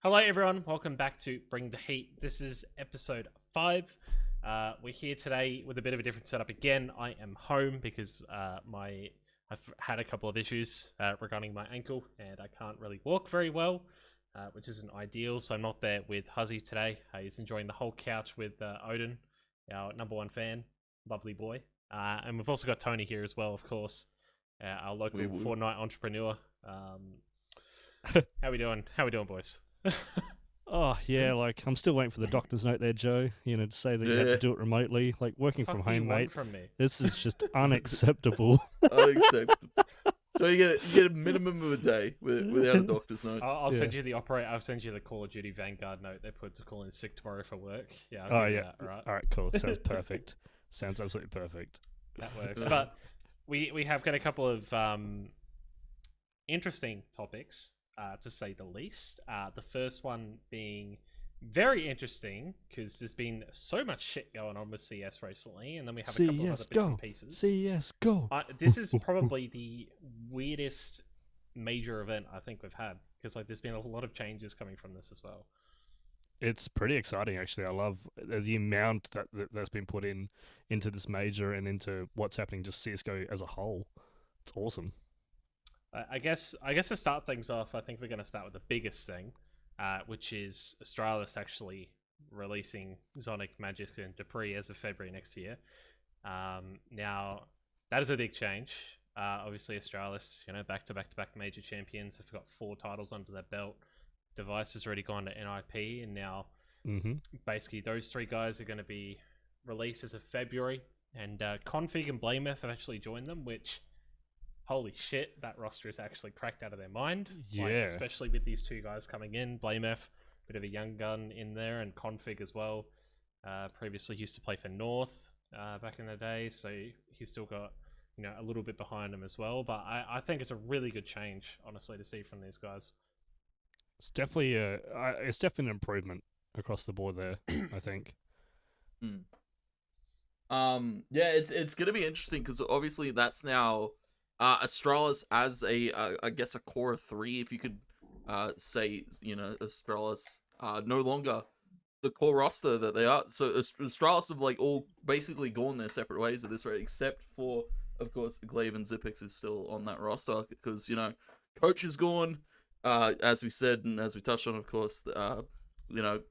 Hello, everyone. Welcome back to Bring the Heat. This is episode 5. We're here today with a bit of a different setup again. I am home because I've had a couple of issues regarding my ankle, and I can't really walk very well, which isn't ideal. So I'm not there with Huzzy today. He's enjoying the whole couch with Odin, our number one fan, lovely boy. And we've also got Tony here as well, of course, our local Fortnite entrepreneur. How we doing? How we doing, boys? Oh yeah, like I'm still waiting for the doctor's note there, Joe. To say that you had to do it remotely, like working from home, mate. From me? This is just unacceptable. Unacceptable. So you get a minimum of a day without a doctor's note. I'll send you the I'll send you the Call of Duty Vanguard note they put to call in sick tomorrow for work. Yeah. Oh yeah. That, right? All right, cool. Sounds perfect. Sounds absolutely perfect. That works. But we have got a couple of interesting topics. To say the least. The first one being very interesting because there's been so much shit going on with CS recently, and then we have a couple of other bits and pieces. CSGO. This is probably the weirdest major event I think we've had because there's been a lot of changes coming from this as well. It's pretty exciting, actually. I love the amount that's been put into this major and into what's happening just CSGO as a whole. It's awesome. I guess to start things off, I think we're going to start with the biggest thing, which is Astralis actually releasing Zonic, Magisk, and Dupree as of February next year. Now, that is a big change. Obviously, Astralis, back-to-back major champions, have got 4 titles under their belt. Device has already gone to NIP, and now basically those 3 guys are going to be released as of February. And Config and Blameth have actually joined them, which... holy shit, that roster is actually cracked out of their mind. Yeah. Especially with these 2 guys coming in. Blameth, bit of a young gun in there, and Config as well. Previously used to play for North back in the day, so he's still got a little bit behind him as well. But I think it's a really good change, honestly, to see from these guys. It's definitely an improvement across the board there, I think. Yeah, it's gonna be interesting because obviously that's now Astralis as I guess a core 3, if you could say, Astralis no longer the core roster that they are. So Astralis have all basically gone their separate ways at this rate, except for, of course, Glaive and Zipix is still on that roster because Coach is gone, as we said and as we touched on, of course.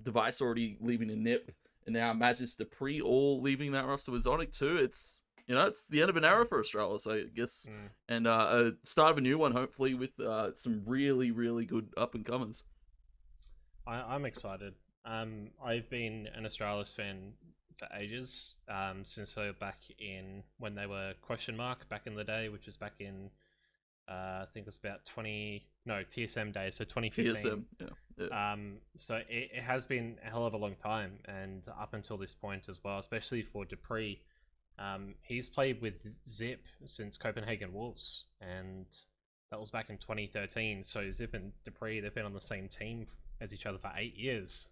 Device already leaving a nip, and now Magisk, Dupree all leaving that roster with Zonic too. It's the end of an era for Astralis, I guess, and a start of a new one, hopefully, with some really, really good up-and-comers. I'm excited. I've been an Astralis fan for ages, since back in when they were question mark back in the day, which was back in, I think it was about TSM days, so 2015. TSM, yeah. So it has been a hell of a long time, and up until this point as well, especially for Dupree. He's played with Zip since Copenhagen Wolves, and that was back in 2013. So Zip and Dupree, they've been on the same team as each other for 8 years.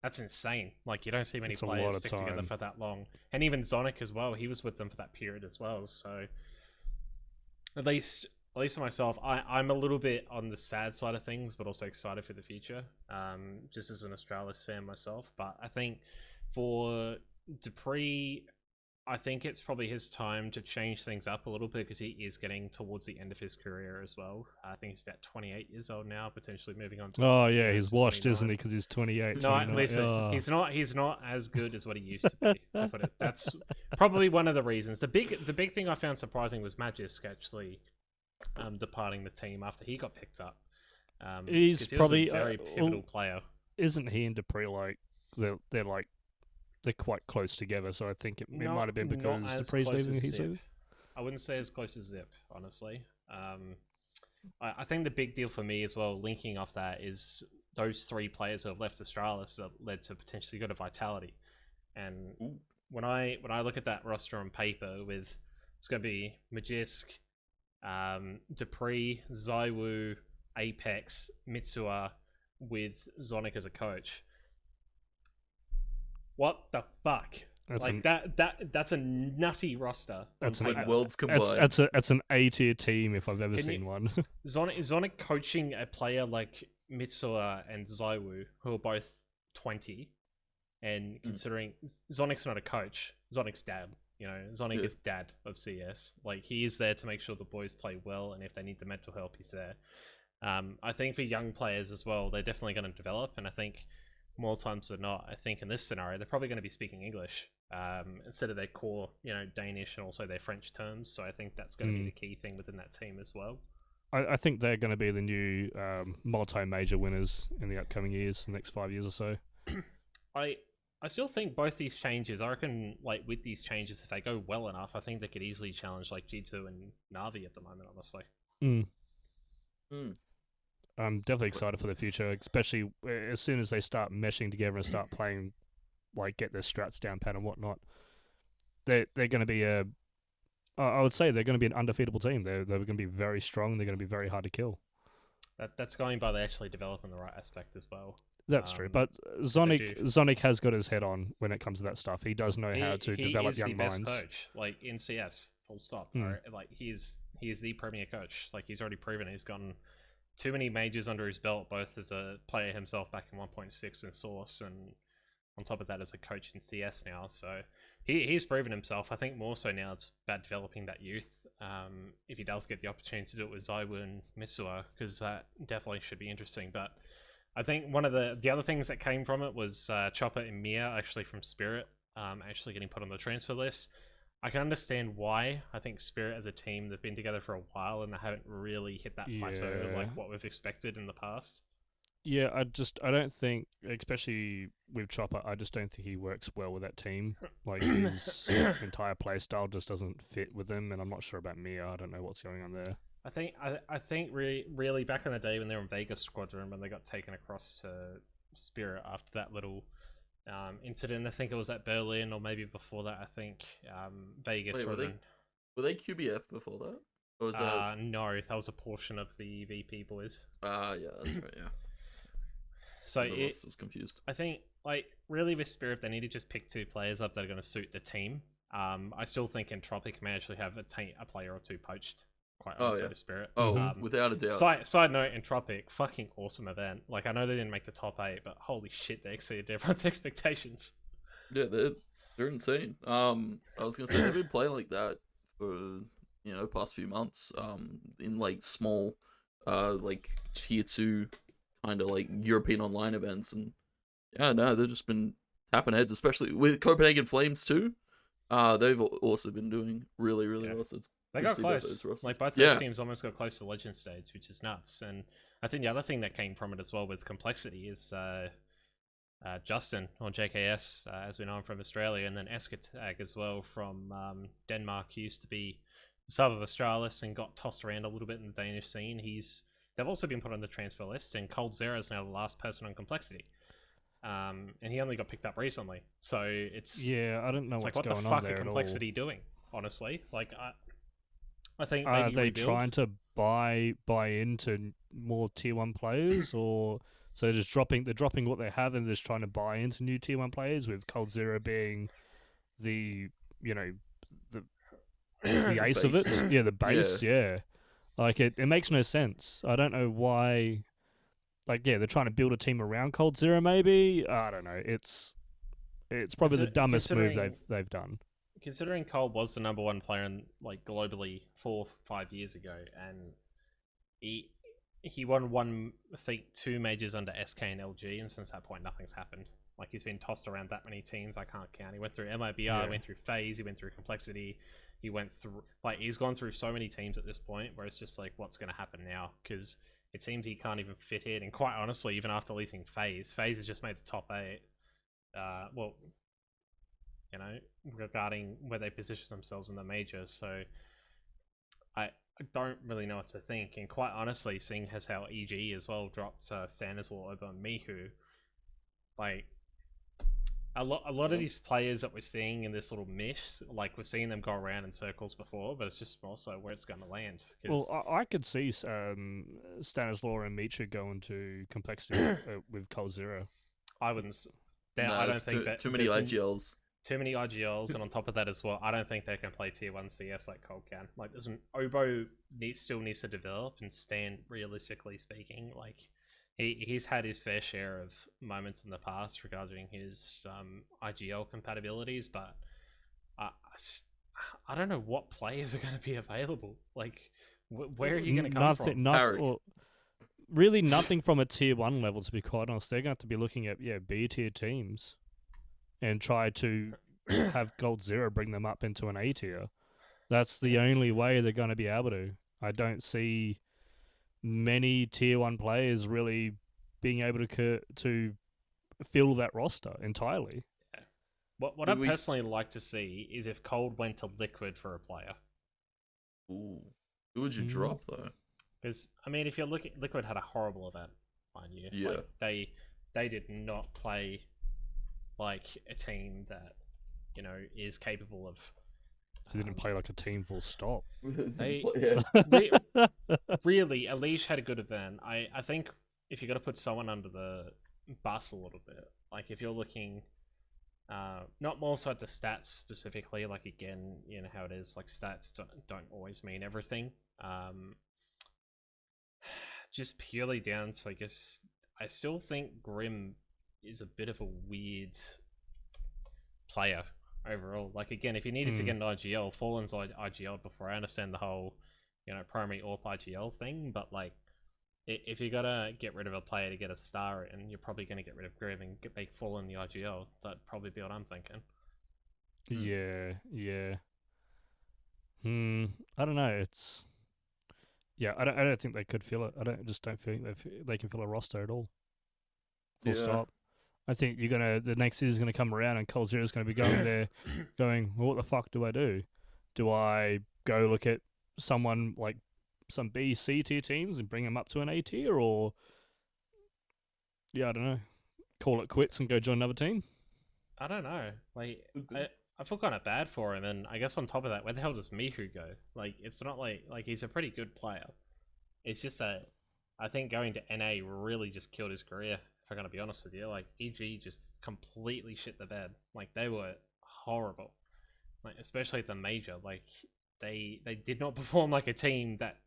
That's insane. You don't see many players stick together for that long. And even Zonic as well, he was with them for that period as well. So at least for myself, I'm a little bit on the sad side of things, but also excited for the future. Just as an Astralis fan myself. But I think for Dupree, I think it's probably his time to change things up a little bit because he is getting towards the end of his career as well. I think he's about 28 years old now, potentially moving on to... Oh, yeah, he's washed, isn't he? Because he's 28. No, listen, he's not as good as what he used to be. That's probably one of the reasons. The big thing I found surprising was Magisk actually departing the team after he got picked up. He's probably a very pivotal player. Isn't he and Dupree they're quite close together, so I think it might have been because Dupree's leaving. He's leaving. I wouldn't say as close as Zip, honestly. I think the big deal for me as well, linking off that, is those 3 players who have left Astralis that led to potentially go to Vitality. And when I look at that roster on paper, it's going to be Magisk, Dupree, Zywoo, Apex, Mitsua, with Zonic as a coach. What the fuck? That's a nutty roster. That's when worlds combine. That's an A-tier team if I've ever seen one. Zonic coaching a player like Mitsuha and Zaiwu, who are both 20, and considering Zonic's not a coach, Zonic's dad. Zonic is dad of CS. Like, he is there to make sure the boys play well, and if they need the mental help, he's there. I think for young players as well, they're definitely going to develop, and I think more times than not, I think in this scenario, they're probably going to be speaking English instead of their core, Danish and also their French terms. So I think that's going to be the key thing within that team as well. I think they're going to be the new multi-major winners in the upcoming years, the next 5 years or so. I still think both these changes, I reckon, like, with these changes, if they go well enough, I think they could easily challenge, like, G2 and Na'Vi at the moment, honestly. I'm definitely excited for the future, especially as soon as they start meshing together and start playing, like, get their strats down pat and whatnot. They're going to be I would say they're going to be an undefeatable team. They're going to be very strong. They're going to be very hard to kill. That's going by they actually develop in the right aspect as well. That's true, but Zonic has got his head on when it comes to that stuff. He does know how to develop young minds. He is the best coach, like, in CS, full stop. Right? Like, he is the premier coach. Like, he's already proven he's gotten too many majors under his belt, both as a player himself back in 1.6 in Source, and on top of that as a coach in CS now. So he's proven himself. I think more so now it's about developing that youth. If he does get the opportunity to do it with Zaiwu and Mitsuha, because that definitely should be interesting. But I think one of the other things that came from it was Chopper and Mia, actually from Spirit, actually getting put on the transfer list. I can understand why. I think Spirit as a team, they've been together for a while and they haven't really hit that plateau like what we've expected in the past. Yeah, I don't think, especially with Chopper, I just don't think he works well with that team. Like, his entire play style just doesn't fit with him, and I'm not sure about Mia. I don't know what's going on there. I think really back in the day when they were in Vegas Squadron, when they got taken across to Spirit after that little incident, I think it was at Berlin, or maybe before that, I think Vegas. Wait, were they QBF before that? Or was no, that was a portion of the VP boys. Yeah, that's right, yeah. So I was confused. I think, like, really with Spirit, they need to just pick two players up that are going to suit the team. I still think Entropic may actually have a player or two poached, quite honestly, with Spirit. Without a doubt. Side note, Entropic, fucking awesome event. Like, I know they didn't make the top 8, but holy shit, they exceeded everyone's expectations. Yeah, they're insane. I was going to say, they've been playing like that for, the past few months, in, like, small, like, tier 2 kind of, like, European online events, and yeah, no, they've just been tapping heads, especially with Copenhagen Flames too. They've also been doing really well. So they got close. Like, both those teams almost got close to the Legend stage, which is nuts. And I think the other thing that came from it as well with Complexity is Justin, or JKS, as we know him from Australia, and then Eskatag as well from Denmark. He used to be the sub of Australis and got tossed around a little bit in the Danish scene. They've also been put on the transfer list, and Cold Zero is now the last person on Complexity. And he only got picked up recently, so it's I don't know what's like, going on there. What the fuck are Complexity doing? Honestly, like, I think are maybe they rebuild. trying to buy into more tier 1 players, or so they're dropping what they have and just trying to buy into new tier 1 players, with Cold Zero being the the ace of it, the base, Like, it makes no sense. I don't know why. Like, they're trying to build a team around Cold Zero, maybe. I don't know. It's probably the dumbest move they've done. Considering Cold was the number 1 player in, like, globally 4 or 5 years ago, and he won 2 majors under SK and LG, and since that point nothing's happened. Like, he's been tossed around that many teams, I can't count. He went through MIBR, went through FaZe, he went through Complexity. He went through, like, he's gone through so many teams at this point where it's just like, what's going to happen now? Because it seems he can't even fit in. And quite honestly, even after leasing FaZe has just made the top 8. Regarding where they position themselves in the majors. So I don't really know what to think. And quite honestly, seeing as how EG as well dropped Stanislaw over Mihu, like, a lot of these players that we're seeing in this little mesh, like, we've seen them go around in circles before, but it's just more so where it's going to land. Well, I could see Stanislaw and Michu going to Complexity with Cold Zero. I wouldn't. I don't think that too many IGLs. Too many IGLs, and on top of that as well, I don't think they can play tier 1 CS like Cold can. Like, Obo still needs to develop, and Stan, realistically speaking, like, he's had his fair share of moments in the past regarding his IGL compatibilities, but I don't know what players are going to be available. Like, where are you going to come from? Really nothing from a tier 1 level, to be quite honest. They're going to have to be looking at B tier teams and try to have Gold Zero bring them up into an A tier. That's the only way they're going to be able to. I don't see many tier 1 players really being able to fill that roster entirely. Yeah. What I'd personally like to see is if Cold went to Liquid for a player. Ooh. Who would you drop, though? Because, I mean, if you're looking... Liquid had a horrible event, mind you. Yeah. Like, they did not play like a team that, you know, is capable of... They didn't play like a team full stop. Really, Alish had a good event. I think if you're going to put someone under the bus a little bit, like if you're looking... not more so at the stats specifically, like again, you know how it is, like stats don't always mean everything. Just purely down to, I guess, I still think Grim is a bit of a weird player overall. Like again, if you needed to get an IGL, Fallen's IGL before. I understand the whole, you know, primary AWP IGL thing, but like if you gotta get rid of a player to get a star in, you're probably gonna get rid of Grim and make Fallen the IGL. That'd probably be what I'm thinking. Yeah. I don't know. It's I don't think they could fill it. I don't think they can fill a roster at all. Full stop. I think the next season's gonna come around and Cold Zero's gonna be going there, going, well, what the fuck do I do? Do I go look at someone like some B, C tier teams and bring them up to an A tier, or I don't know, call it quits and go join another team? I don't know. Like, I feel kind of bad for him, and I guess on top of that, where the hell does Mihu go? Like, it's not like he's a pretty good player. It's just that I think going to NA really just killed his career, if I'm going to be honest with you. Like, EG just completely shit the bed. Like, they were horrible. Like, especially at the major. Like, they did not perform like a team that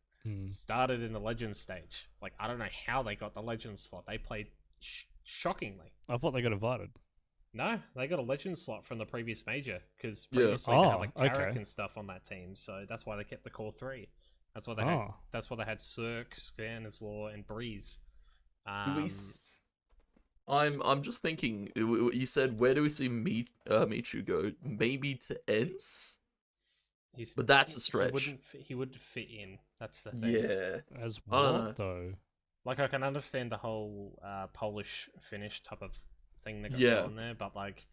started in the Legends stage. Like, I don't know how they got the Legends slot. They played shockingly. I thought they got invited. No, they got a Legends slot from the previous major, because previously they had like Tarek and stuff on that team, so that's why they kept the core 3. That's why they had. That's why they had Cirque, Stanislaw, and Breeze. I'm just thinking. You said, where do we see Michu go? Maybe to ENCE? But that's a stretch. He wouldn't fit in. That's the thing. Yeah. As what though? Like, I can understand the whole Polish-Finnish type of thing that got on there, but like,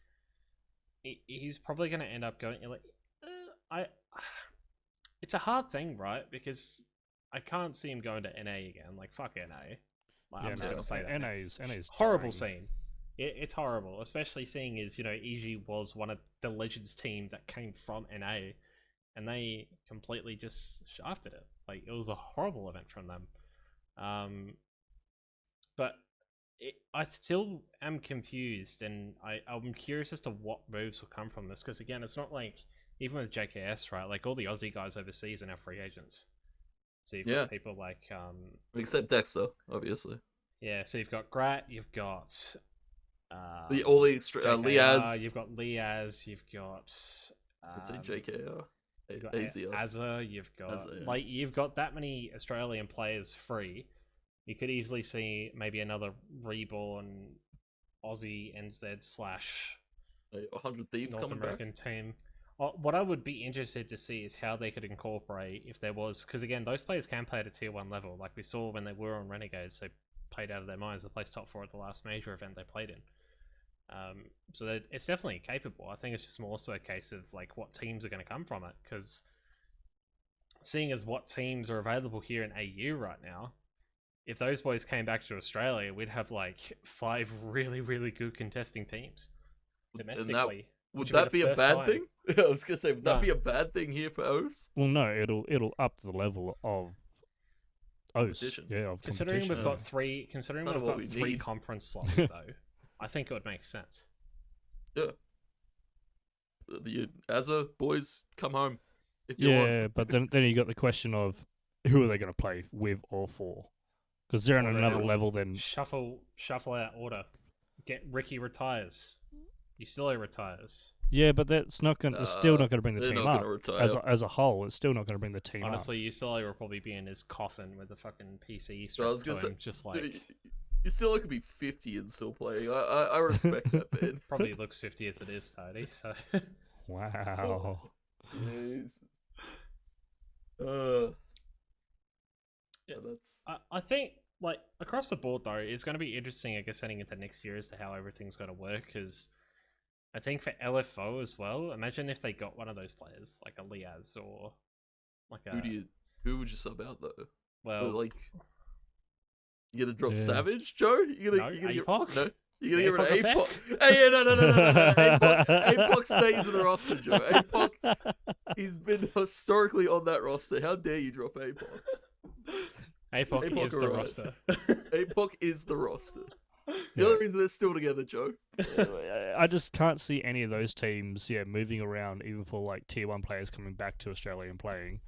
he's probably going to end up going like, it's a hard thing, right? Because I can't see him going to NA again. Like, fuck NA. Like, I'm just going to say that. NA's horrible scene. It's horrible, especially seeing as, you know, EG was one of the Legends team that came from NA, and they completely just shafted it. Like, it was a horrible event from them. But I still am confused, and I'm curious as to what moves will come from this, because again, it's not like, even with JKS, right, like all the Aussie guys overseas are now free agents. So you've got people like except Dexter, obviously. Yeah, so you've got Grat, you've got all the Liaz, you've got Liaz, you've got I'd say JKR, Azza, you've got like, you've got that many Australian players free. You could easily see maybe another reborn Aussie NZ / 100 Thieves North coming American back. team. What I would be interested to see is how they could incorporate, if there was, because again, those players can play at a tier 1 level. Like we saw when they were on Renegades, they played out of their minds. They placed top 4 at the last major event they played in. So it's definitely capable. I think it's just more so a case of like what teams are going to come from it, because seeing as what teams are available here in AU right now, if those boys came back to Australia, we'd have like 5 really, really good contesting teams domestically. Would that be a bad thing? I was gonna say, would that be a bad thing here for OS? Well, no, it'll up the level of OS. Yeah, of considering we've got 3, conference slots, though, I think it would make sense. Yeah. The Azza boys, come home. If you want. But then you got the question of who are they going to play with or for? Because they're on Or another level than... shuffle out order. Get Ricky retires. Yusilo retires. Yeah, but that's not going. It's still not going to bring the they're team not up gonna retire. as a whole. It's still not going to bring the team Honestly, Yusilo will probably be in his coffin with a fucking PC So I was strapped gonna to him, say, just like you still could be 50 and still playing. I respect that, man. probably looks 50 as it is, Tidy. So up. Wow. Jesus. Yeah, that's. I think like across the board though, it's going to be interesting. I guess heading into next year as to how everything's going to work. Because I think for LFO as well, imagine if they got one of those players like a Liaz or like a Who would you sub out though? well Like, you gonna drop Yeah. Savage, Joe? You gonna APOC? no? You gonna get rid of APOC APOC? effect? Hey, yeah, no. APOC stays in the roster, Joe. APOC, he's been historically on that roster. How dare you drop APOC? APOC is the alright. roster. APOC is the roster. The other reason they're still together, Joe. I just can't see any of those teams, moving around, even for like tier 1 players coming back to Australia and playing.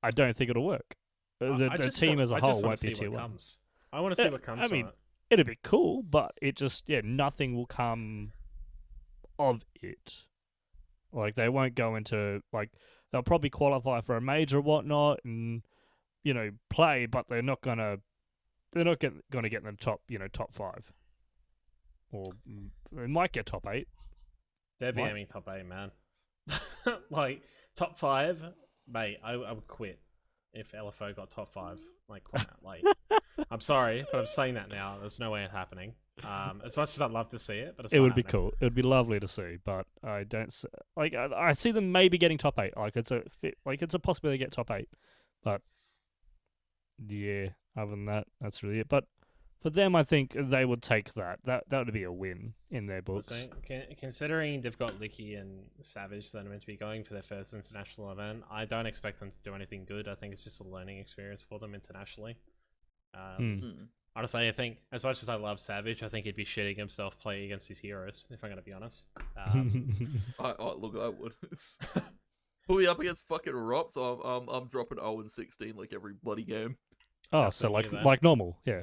I don't think it'll work. The team as a whole won't be tier 1. Comes. I want to see what comes I mean, from it. it'll be cool, but it just, nothing will come of it. Like, they won't go into, like, they'll probably qualify for a major or whatnot and, play, but they're not gonna get in the top 5. Or they might get top 8. They'd be What? aiming top 8, man. Like, top 5, mate, I would quit if LFO got top 5. Like, I'm sorry, but I'm saying that now. There's no way it happening. As much as I'd love to see it, but it's It not would be happening. cool. It would be lovely to see, but I don't I see them maybe getting top 8. It's a possibility to get top 8, but yeah. Other than that, that's really it. But for them, I think they would take that. That would be a win in their books. So, considering they've got Licky and Savage that are meant to be going for their first international event, I don't expect them to do anything good. I think it's just a learning experience for them internationally. Honestly, I think as much as I love Savage, I think he'd be shitting himself playing against his heroes, if I'm going to be honest. Look, I would. Put me up against fucking Rops. I'm dropping 0-16 like every bloody game. Oh, so Absolutely, man. like normal, yeah.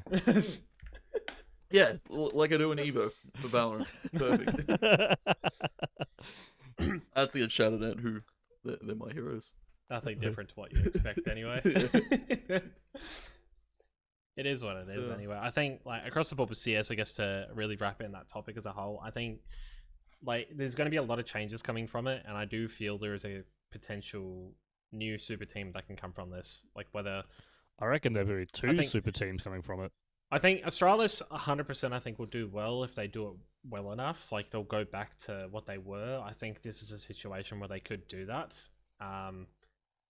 Yeah, like I do in Evo for Valorant. Perfect. That's a good shout out who they're my heroes. Nothing different to what you expect anyway. It is what it is anyway. I think like across the board with CS, I guess to really wrap in that topic as a whole, I think like there's going to be a lot of changes coming from it, and I do feel there is a potential new super team that can come from this. Like whether I reckon there'll be two think- super teams coming from it. I think Australis 100% I think will do well if they do it well enough. Like they'll go back to what they were. I think this is a situation where they could do that.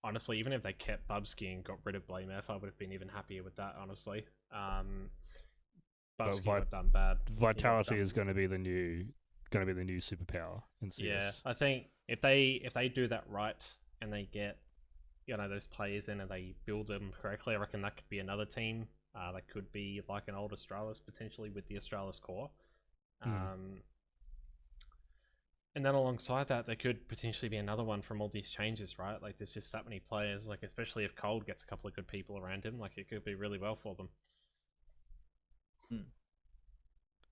Honestly, even if they kept Bubsky and got rid of Blame F, I would have been even happier with that, honestly. Bubsky would have done bad. Vitality is going to be the new superpower in CS. Yeah, I think if they do that right and they get those players in and they build them correctly, I reckon that could be another team. That could be like an old Australis potentially with the Australis core. And then alongside that, there could potentially be another one from all these changes, right? Like there's just that many players, like especially if Cold gets a couple of good people around him, like it could be really well for them.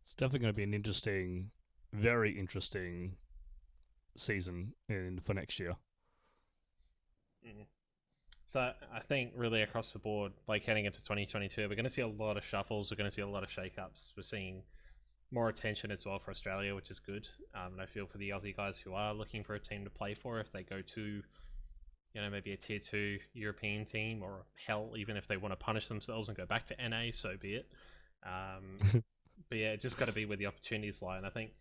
It's definitely going to be an interesting, very interesting season for next year. So I think really across the board, like heading into 2022, we're going to see a lot of shuffles. We're going to see a lot of shakeups. We're seeing more attention as well for Australia, which is good. And I feel for the Aussie guys who are looking for a team to play for, if they go to, maybe a tier 2 European team, or hell, even if they want to punish themselves and go back to NA, so be it. But yeah, it just got to be where the opportunities lie. And I think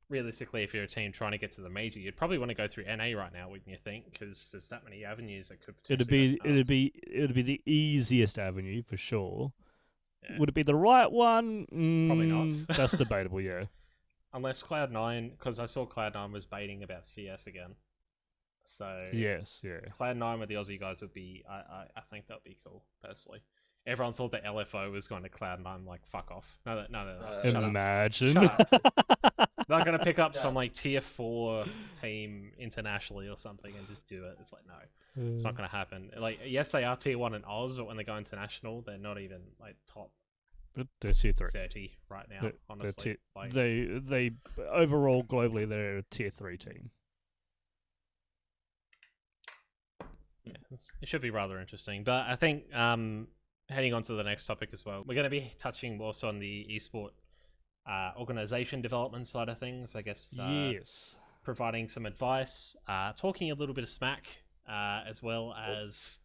realistically, if you're a team trying to get to the major, you'd probably want to go through NA right now, wouldn't you think? Because there's that many avenues that could potentially It'd be the easiest avenue for sure. Yeah. Would it be the right one? Probably not. That's debatable, yeah. Unless Cloud9, because I saw Cloud9 was baiting about CS again. So Yes, yeah. Cloud9 with the Aussie guys would be, I think that'd be cool, personally. Everyone thought that LFO was going to Cloud9, I'm like, fuck off. No, shut up. Imagine. Shut up. They're going to pick up some like tier 4 team internationally or something and just do it. It's like, no, it's not going to happen. Like, yes, they are tier 1 in Oz, but when they go international, they're not even like top They're tier 3. 30 right now. They're Honestly, they overall globally they're a tier 3 team. Yeah, it should be rather interesting. But I think heading on to the next topic as well, we're going to be touching also on the esport organization development side of things. I guess Yes. providing some advice, talking a little bit of smack, as well as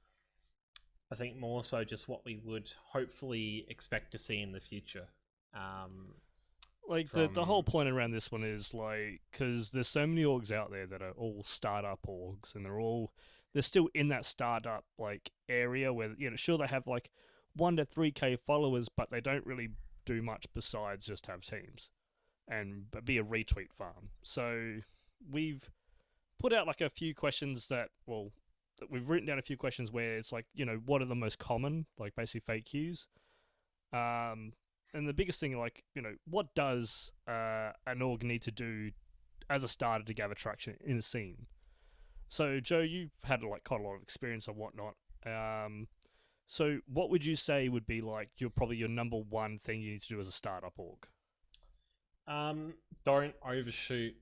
I think more so just what we would hopefully expect to see in the future. Like the whole point around this one is like, because there's so many orgs out there that are all startup orgs, and they're still in that startup like area where, you know, sure, they have like 1 to 3K followers, but they don't really do much besides just have teams and be a retweet farm. So we've put out like a few questions that we've written down a few questions where it's like, you know, what are the most common, like basically fake queues. And the biggest thing, like, you know, what does an org need to do as a starter to gather traction in a scene? So, Joe, you've had like quite a lot of experience and whatnot. So, what would you say would be like your number one thing you need to do as a startup org? Don't overshoot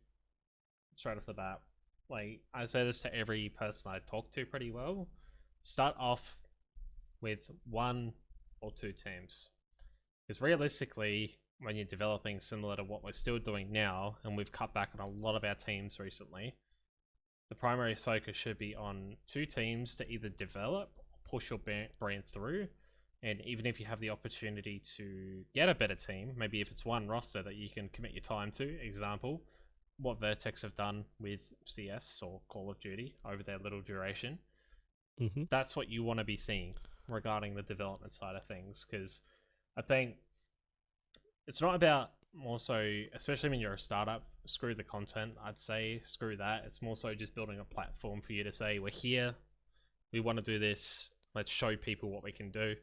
straight off the bat. Like, I say this to every person I talk to pretty well. Start off with 1 or 2 teams. Because realistically, when you're developing similar to what we're still doing now, and we've cut back on a lot of our teams recently, the primary focus should be on 2 teams to either develop or push your brand through. And even if you have the opportunity to get a better team, maybe if it's 1 roster that you can commit your time to, example, what Vertex have done with CS or Call of Duty over their little duration, that's what you want to be seeing regarding the development side of things. Because I think it's not about, more so, especially when you're a startup, screw the content, I'd say, screw that. It's more so just building a platform for you to say, we're here, we want to do this, let's show people what we can do.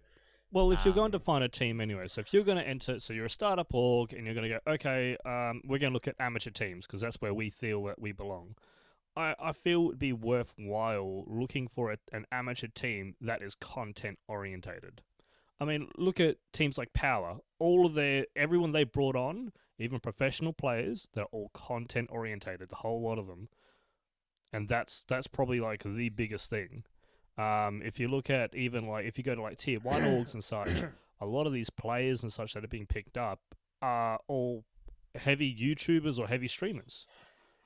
Well, if you're going to find a team anyway, so if you're going to enter, so you're a startup org and you're going to go, okay, we're going to look at amateur teams because that's where we feel that we belong. I feel it would be worthwhile looking for an amateur team that is content orientated. I mean, look at teams like Power. Everyone they brought on, even professional players, they're all content orientated, the whole lot of them. And that's probably like the biggest thing. If you look at even like, if you go to like tier 1 orgs and such, a lot of these players and such that are being picked up are all heavy YouTubers or heavy streamers.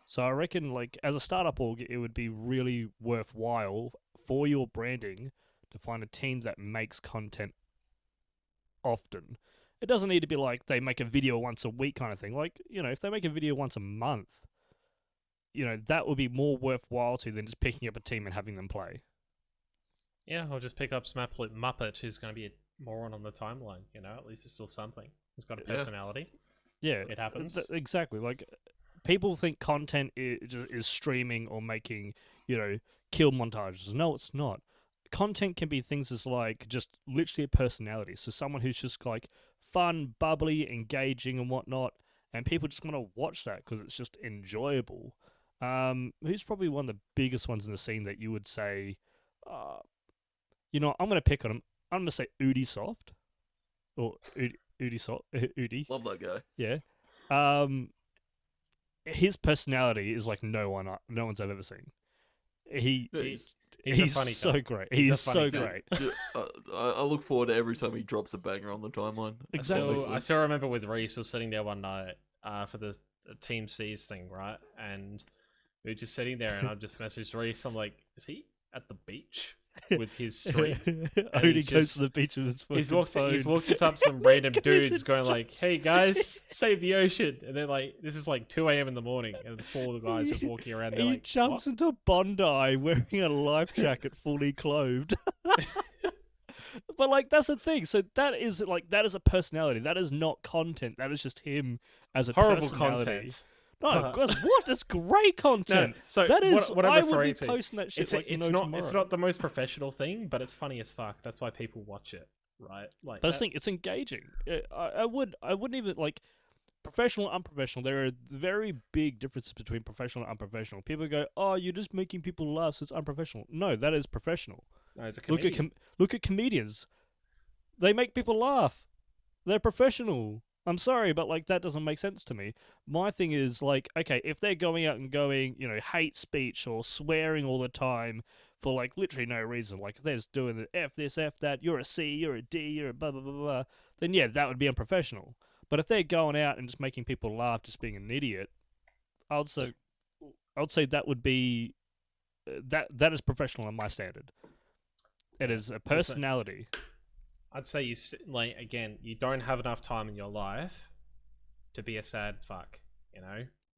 So I reckon like as a startup org, it would be really worthwhile for your branding to find a team that makes content often. It doesn't need to be like they make a video once a week kind of thing. Like, you know, if they make a video once a month, you know, that would be more worthwhile to than just picking up a team and having them play. Yeah, or just pick up some absolute Muppet who's going to be a moron on the timeline, you know, at least it's still something. He's got a personality. Yeah. It happens. Exactly. Like, people think content is streaming or making, you know, kill montages. No, it's not. Content can be things as like just literally a personality. So someone who's just like fun, bubbly, engaging and whatnot, and people just want to watch that because it's just enjoyable. Who's probably one of the biggest ones in the scene that you would say, you know, I'm going to pick on him. I'm going to say Udisoft. Or Udi. Love that guy. Yeah. His personality is like no one's ever seen. He's a funny so guy. Great. He's so Dude, great. dude, I look forward to every time he drops a banger on the timeline. Exactly. I still remember with Reese, was sitting there one night for the Team C's thing, right? And we were just sitting there, and I just messaged Reese. I'm like, is he at the beach with his stream? Only goes to the beach with his phone. He's walked up some random dudes going like, hey guys, save the ocean. And then like, this is like 2 a.m. in the morning, and 4 of the guys just walking around there. He like, jumps into Bondi wearing a life jacket, fully clothed. But like, that's the thing. So that is a personality. That is not content. That is just him as a horrible personality. content. No, what? That's great content. No, so that is what I'm I would be referring to, posting that shit it's not the most professional thing, but it's funny as fuck. That's why people watch it, right? Like, but I think it's engaging. I wouldn't even like professional and unprofessional. There are very big differences between professional and unprofessional. People go, "Oh, you're just making people laugh, so it's unprofessional." No, that is professional. No, it's a comedian. Look at comedians. They make people laugh. They're professional. I'm sorry, but like that doesn't make sense to me. My thing is like, okay, if they're going out and going, hate speech or swearing all the time for like literally no reason, like if they're just doing the F this, F that, you're a C, you're a D, you're a blah blah blah blah, then yeah, that would be unprofessional. But if they're going out and just making people laugh, just being an idiot, I'd say that would be that is professional on my standard. It is a personality. I'd say like again, you don't have enough time in your life to be a sad fuck.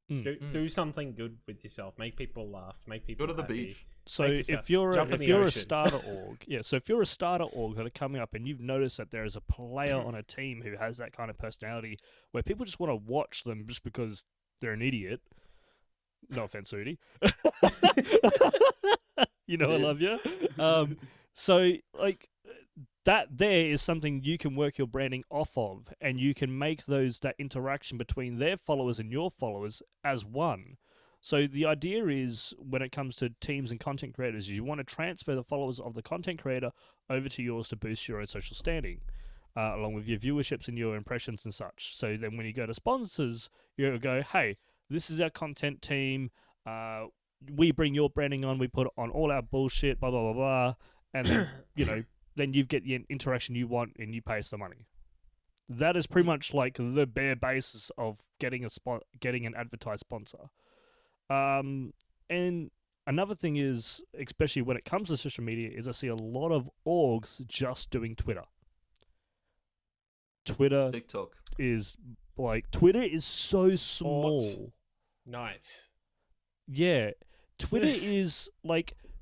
Do something good with yourself. Make people laugh. Make people Go to the happy. beach. So if you're a starter org, so if you're a starter org that are coming up and you've noticed that there is a player on a team who has that kind of personality where people just want to watch them just because they're an idiot. No offense, Udi. I love you. So like that there is something you can work your branding off of, and you can make that interaction between their followers and your followers as one. So the idea is, when it comes to teams and content creators, you want to transfer the followers of the content creator over to yours to boost your own social standing, along with your viewerships and your impressions and such. So then when you go to sponsors, you go, hey, this is our content team. We bring your branding on. We put it on all our bullshit, blah, blah, blah, blah. And then, then you get the interaction you want and you pay us the money. That is pretty much like the bare basis of getting an advertised sponsor. And another thing is, especially when it comes to social media, is I see a lot of orgs just doing Twitter. TikTok is Twitter is so small. Night. Yeah. Twitter is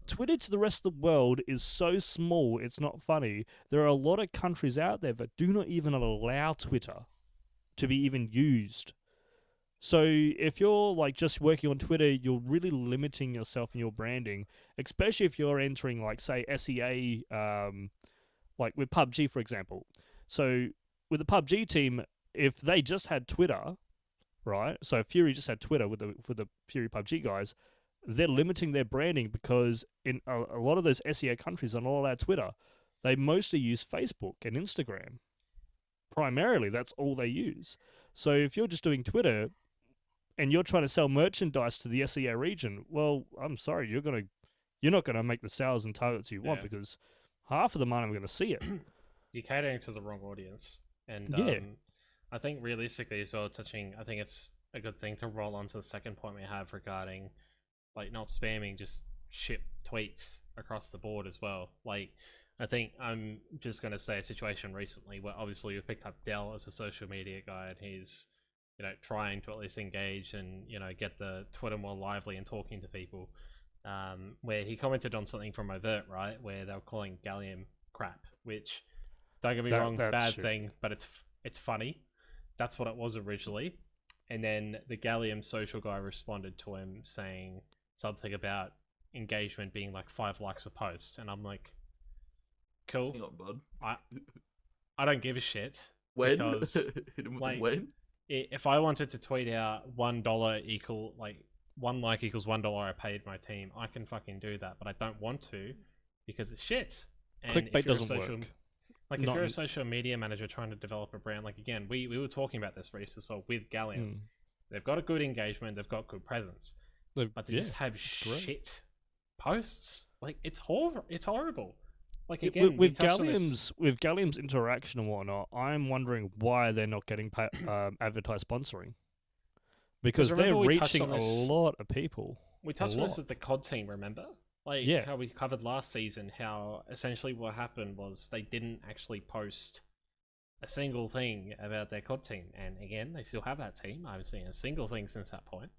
Twitter to the rest of the world is so small, it's not funny. There are a lot of countries out there that do not even allow Twitter to be even used. So if you're just working on Twitter, you're really limiting yourself in your branding, especially if you're entering say SEA, with PUBG, for example. So with the PUBG team, if they just had Twitter, right? So if Fury just had Twitter with the Fury PUBG guys, they're limiting their branding because in a lot of those SEA countries are not allowed Twitter. They mostly use Facebook and Instagram. Primarily, that's all they use. So if you're just doing Twitter and you're trying to sell merchandise to the SEA region, well, I'm sorry, you're not gonna make the sales and targets you want because half of them aren't going to see it. You're catering to the wrong audience, and I think realistically as well, I think it's a good thing to roll on to the second point we have regarding not spamming just shit tweets across the board as well. I think I'm just going to say a situation recently where obviously we picked up Dell as a social media guy, and he's trying to at least engage and get the Twitter more lively and talking to people, where he commented on something from Overt, right, where they were calling Gallium crap, which, don't get me wrong, bad thing, but it's funny. That's what it was originally. And then the Gallium social guy responded to him saying something about engagement being 5 likes a post, and I'm like, cool. Hang on, bud. I don't give a shit. When? Because when? If I wanted to tweet out $1 equal 1 like equals $1 I paid my team, I can fucking do that, but I don't want to because it's shit. And Clickbait doesn't work. If you're a social media manager trying to develop a brand, again, we were talking about this, Reese, as well, with Gallium. They've got a good engagement, they've got good presence, but they just have shit posts. It's horrible. Again, with Gallium's interaction and whatnot, I'm wondering why they're not getting advertised sponsoring, because they're reaching a lot of people. We touched on this with the COD team, remember? How we covered last season, how essentially what happened was they didn't actually post a single thing about their COD team. And again, they still have that team. I haven't seen a single thing since that point.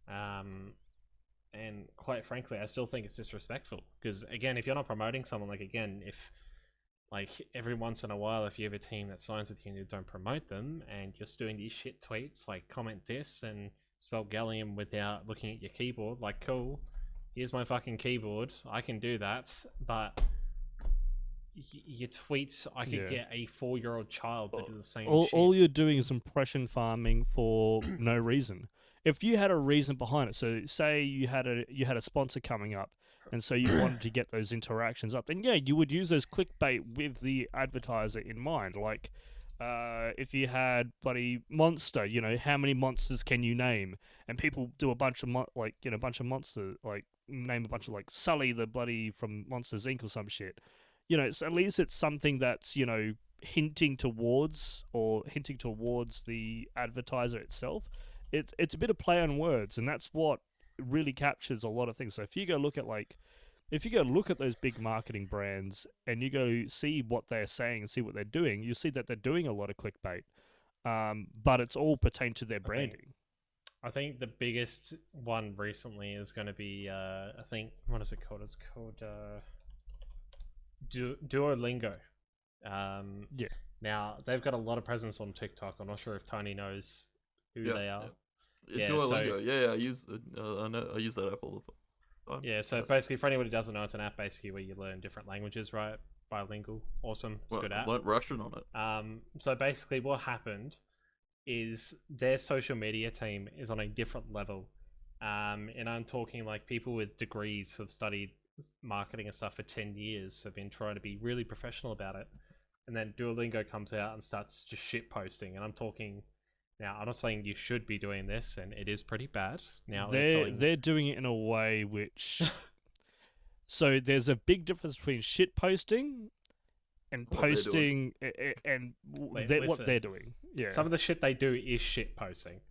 And quite frankly, I still think it's disrespectful. Because again, if you're not promoting someone, if every once in a while, if you have a team that signs with you and you don't promote them, and you're just doing these shit tweets, comment this and spell Gallium without looking at your keyboard, cool. Here's my fucking keyboard. I can do that, but your tweets, I could get a 4-year-old child to do the same shit. All you're doing is impression farming for no reason. If you had a reason behind it, so say you had a sponsor coming up, and so you wanted to get those interactions up, then you would use those clickbait with the advertiser in mind. if you had bloody monster, how many monsters can you name? And people do a bunch of bunch of monsters, like name a bunch of like Sully the bloody from Monsters Inc. or some shit. So at least it's something that's hinting towards the advertiser itself. It's a bit of play on words, and that's what really captures a lot of things. So if you go look at those big marketing brands and you go see what they're saying and see what they're doing, you see that they're doing a lot of clickbait, but it's all pertained to their branding. I think the biggest one recently is going to be, I think, what is it called? It's called Duolingo. Yeah. Now, they've got a lot of presence on TikTok. I'm not sure if Tony knows who they are. Yeah, Duolingo. I use that app all the time. Yeah, so basically, for anyone who doesn't know, it's an app basically where you learn different languages, right? Bilingual. Awesome. It's a good app. Learned Russian on it. So basically what happened is their social media team is on a different level. And I'm talking like people with degrees who have studied marketing and stuff for 10 years have been trying to be really professional about it. And then Duolingo comes out and starts just shit posting. And I'm talking... Now, I'm not saying you should be doing this, and it is pretty bad. Now they're doing it in a way which... So there's a big difference between shit posting and posting what they're doing. Yeah. Some of the shit they do is shit posting.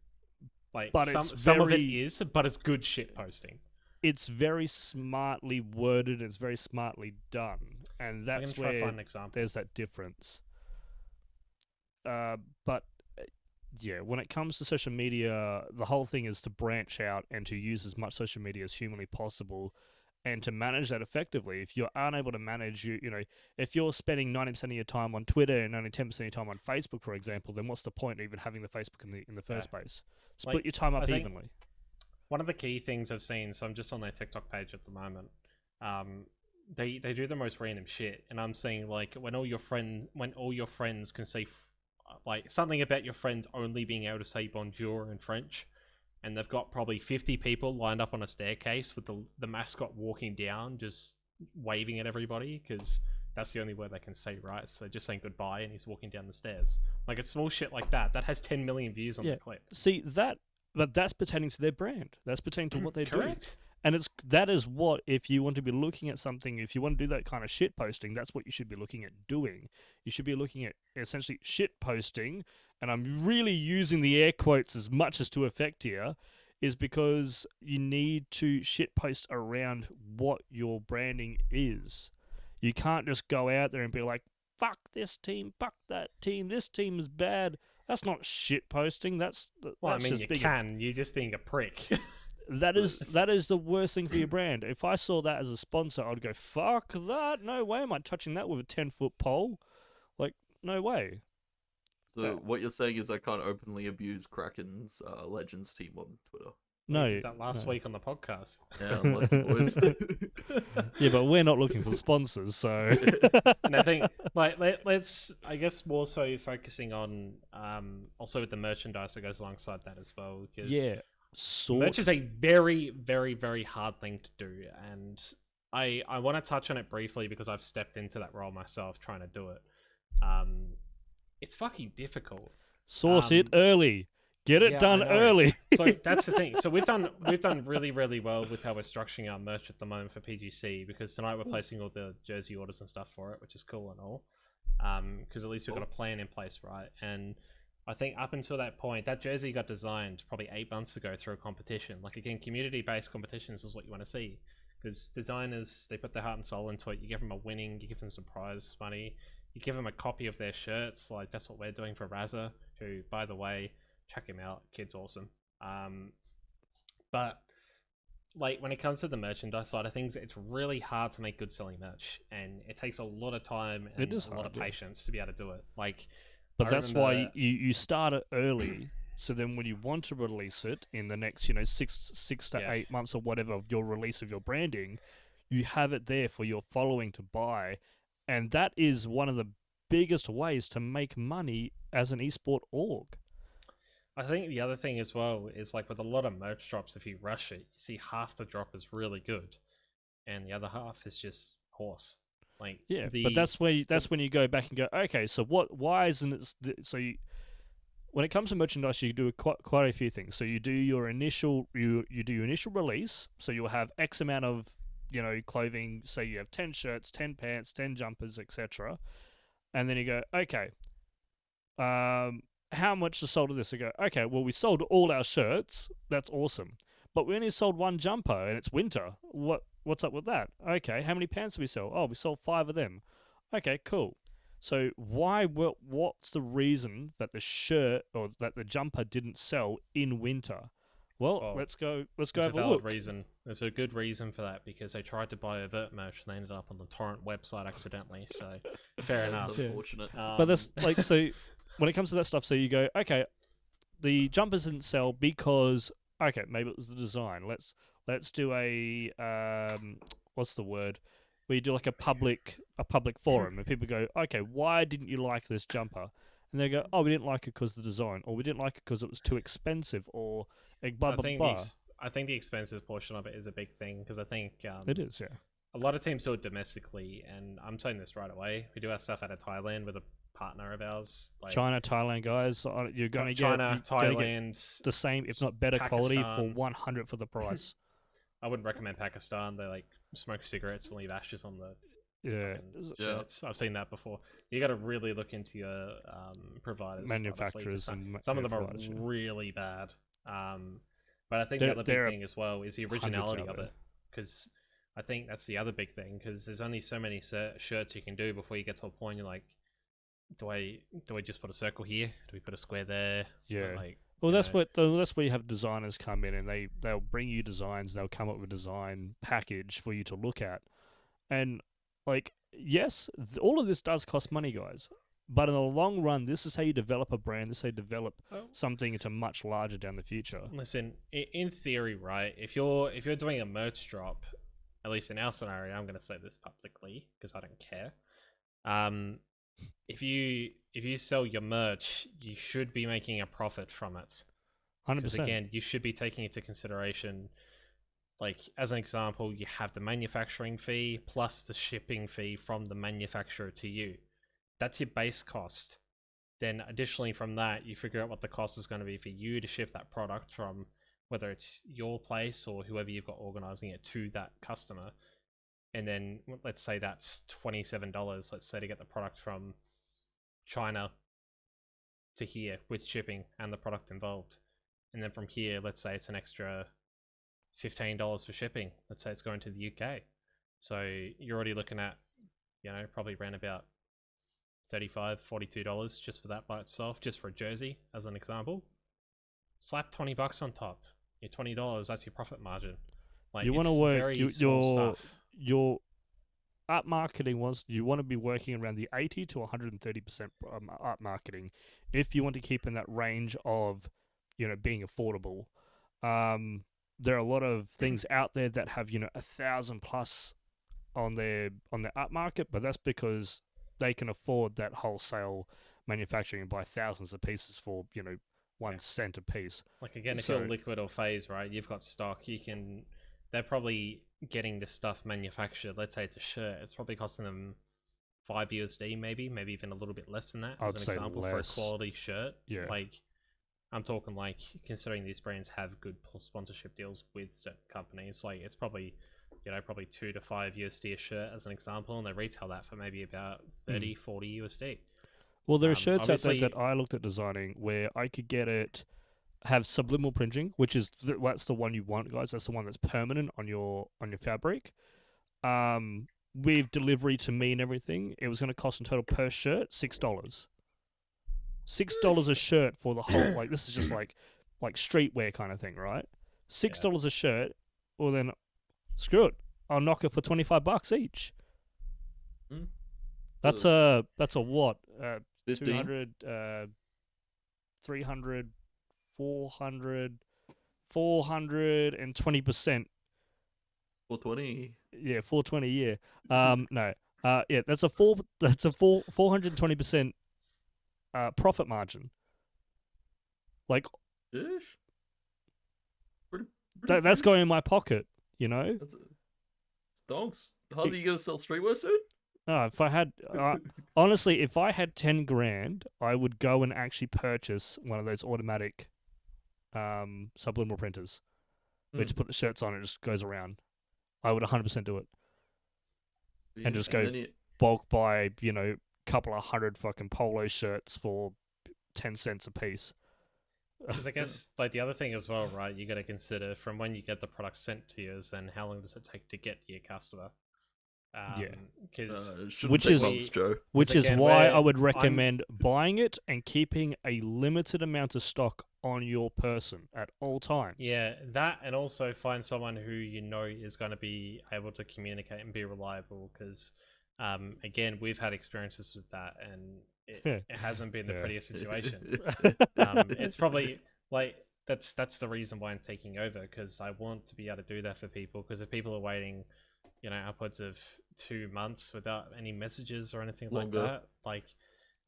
Like, but some of it is, but it's good shit posting. It's very smartly worded, it's very smartly done. And that's where there's that difference. But... Yeah, when it comes to social media, the whole thing is to branch out and to use as much social media as humanly possible and to manage that effectively. If you're unable to manage, if you're spending 90% of your time on Twitter and only 10% of your time on Facebook, for example, then what's the point of even having the Facebook in the first place? Split your time up evenly. One of the key things I've seen, so I'm just on their TikTok page at the moment, they do the most random shit, and I'm seeing like when all your friends can say like something about your friends only being able to say bonjour in French, and they've got probably 50 people lined up on a staircase with the mascot walking down just waving at everybody because that's the only word they can say, right? So they're just saying goodbye and he's walking down the stairs. Like, it's small shit like that has 10 million views on the clip. See but that's pertaining to their brand. That's pertaining to what they're doing. And that is what, if you want to be looking at something, if you want to do that kind of shit posting, that's what you should be looking at doing. You should be looking at essentially shit posting, and I'm really using the air quotes as much as to effect here, is because you need to shit post around what your branding is. You can't just go out there and be like, fuck this team, fuck that team, this team is bad. That's not shit posting. You're just being a prick. That is the worst thing for your brand. If I saw that as a sponsor, I'd go, fuck that. No way am I touching that with a 10-foot pole. Like, no way. So what you're saying is I can't openly abuse Kraken's Legends team on Twitter. No, we did that last week on the podcast. Yeah, unlucky boys. Yeah, but we're not looking for sponsors, so. And I think, let's, I guess, more so focusing on also with the merchandise that goes alongside that as well. Because merch is a very, very, very hard thing to do, and I want to touch on it briefly because I've stepped into that role myself trying to do it. It's fucking difficult. Sort it early. Get it done early. So that's the thing. So we've done really, really well with how we're structuring our merch at the moment for PGC, because tonight we're placing all the jersey orders and stuff for it, which is cool and all. Because at least we've got a plan in place, right? And I think up until that point, that jersey got designed probably 8 months ago through a competition. Like, again, community-based competitions is what you want to see, because designers, they put their heart and soul into it. You give them a winning, you give them some prize money, you give them a copy of their shirts. Like, that's what we're doing for Razza, who, by the way, check him out, kid's awesome. But like, when it comes to the merchandise side of things, it's really hard to make good selling merch, and it takes a lot of time and a lot of patience to be able to do it. But that's why you start it early, so then when you want to release it in the next 6 to 8 months or whatever of your release of your branding, you have it there for your following to buy. And that is one of the biggest ways to make money as an esport org. I think the other thing as well is, like, with a lot of merch drops, if you rush it, you see half the drop is really good and the other half is just horse. Like, Yeah, but that's when you go back and go, okay, so why isn't it? When it comes to merchandise, you do quite a few things. So you do your initial release. So you'll have X amount of clothing. Say you have 10 shirts, 10 pants, 10 jumpers, etc. And then you go, okay, how much is sold of this? I go, okay, well, we sold all our shirts. That's awesome. But we only sold one jumper, and it's winter. What's up with that? Okay, how many pants did we sell? Oh, we sold 5 of them. Okay, cool. So what's the reason that the shirt or that the jumper didn't sell in winter? Well, let's go have a valid look. reason. There's a good reason for that, because they tried to buy overt merch and they ended up on the torrent website accidentally. So fair enough. That's unfortunate. But that's like, so when it comes to that stuff, so you go, okay, the jumpers didn't sell because, okay, maybe it was the design. Let's do a what's the word? Where you do like a public forum, and people go, okay, why didn't you like this jumper? And they go, oh, we didn't like it because of the design, or we didn't like it because it was too expensive, or like blah blah blah. I think the expensive portion of it is a big thing, because I think it is, yeah. A lot of teams do it domestically, and I'm saying this right away. We do our stuff out of Thailand with a partner of ours. Like, China, Thailand guys, you're going to get Thailand, the same, if not better Pakistan, quality for 100 for the price. I wouldn't recommend Pakistan. They like smoke cigarettes and leave ashes on the shirts. I've seen that before. You got to really look into your providers, manufacturers, honestly, and some of them are really bad. But I think the other big thing as well is the originality of it, because I think that's the other big thing, because there's only so many shirts you can do before you get to a point you're like, do I just put a circle here? Do we put a square there? Yeah. Like, well, that's where you have designers come in, and they'll bring you designs. They'll come up with a design package for you to look at, and like, yes, all of this does cost money, guys. But in the long run, this is how you develop a brand. This is how you develop something into much larger down the future. Listen, in theory, right? If you're doing a merch drop, at least in our scenario, I'm going to say this publicly because I don't care. If you sell your merch, you should be making a profit from it. 100%. Again, you should be taking into consideration, like, as an example, you have the manufacturing fee plus the shipping fee from the manufacturer to you. That's your base cost. Then additionally from that, you figure out what the cost is going to be for you to ship that product from, whether it's your place or whoever you've got organizing it, to that customer. And then let's say that's $27, let's say, to get the product from China to here with shipping and the product involved. And then from here, let's say it's an extra $15 for shipping. Let's say it's going to the UK. So you're already looking at, probably around about $35, $42 just for that by itself, just for a jersey, as an example. Slap $20 on top. Your $20, that's your profit margin. Like, you want to work your art marketing you want to be working around the 80 to 130% art marketing if you want to keep in that range of being affordable. There are a lot of things out there that have 1,000 plus on their art market, but that's because they can afford that wholesale manufacturing and buy thousands of pieces for 1 cent a piece. Like, again, if you're Liquid or FaZe, right, you've got stock, they're probably getting this stuff manufactured. Let's say it's a shirt, it's probably costing them $5 USD, maybe even a little bit less than that, as an example, for a quality shirt. Yeah. Like, I'm talking, like, considering these brands have good sponsorship deals with certain companies, like, it's probably probably $2 to $5 USD a shirt, as an example, and they retail that for maybe about 30, 40 USD. Well, there are shirts out there that I looked at designing where I could get it, have subliminal printing, which is that's the one you want, guys. That's the one that's permanent on your fabric. With delivery to me and everything, it was going to cost in total per shirt $6. $6 a shirt for the whole. Like, this is just like streetwear kind of thing, right? $6 a shirt. Well, then screw it. I'll knock it for $25 each. That's a what? 200, 300, 400, 420%. 420. Yeah, 420. Yeah. No. Yeah, that's a 420% profit margin. Like, ish. That's going in my pocket. Donks. How are you gonna sell streetwear soon? If I had, honestly, if I had 10 grand, I would go and actually purchase one of those automatic subliminal printers. Where you just put the shirts on, it just goes around. I would 100% do it. And just go bulk buy, couple of hundred fucking polo shirts for 10 cents a piece. Because I guess like the other thing as well, right? You got to consider from when you get the product sent to you, is then how long does it take to get to your customer? Which is why I would recommend buying it and keeping a limited amount of stock on your person at all times. Yeah, that, and also find someone who you know is going to be able to communicate and be reliable. Because again, we've had experiences with that, and it hasn't been the prettiest situation. It's probably like that's the reason why I'm taking over, because I want to be able to do that for people. Because if people are waiting, upwards of 2 months without any messages or anything like that, like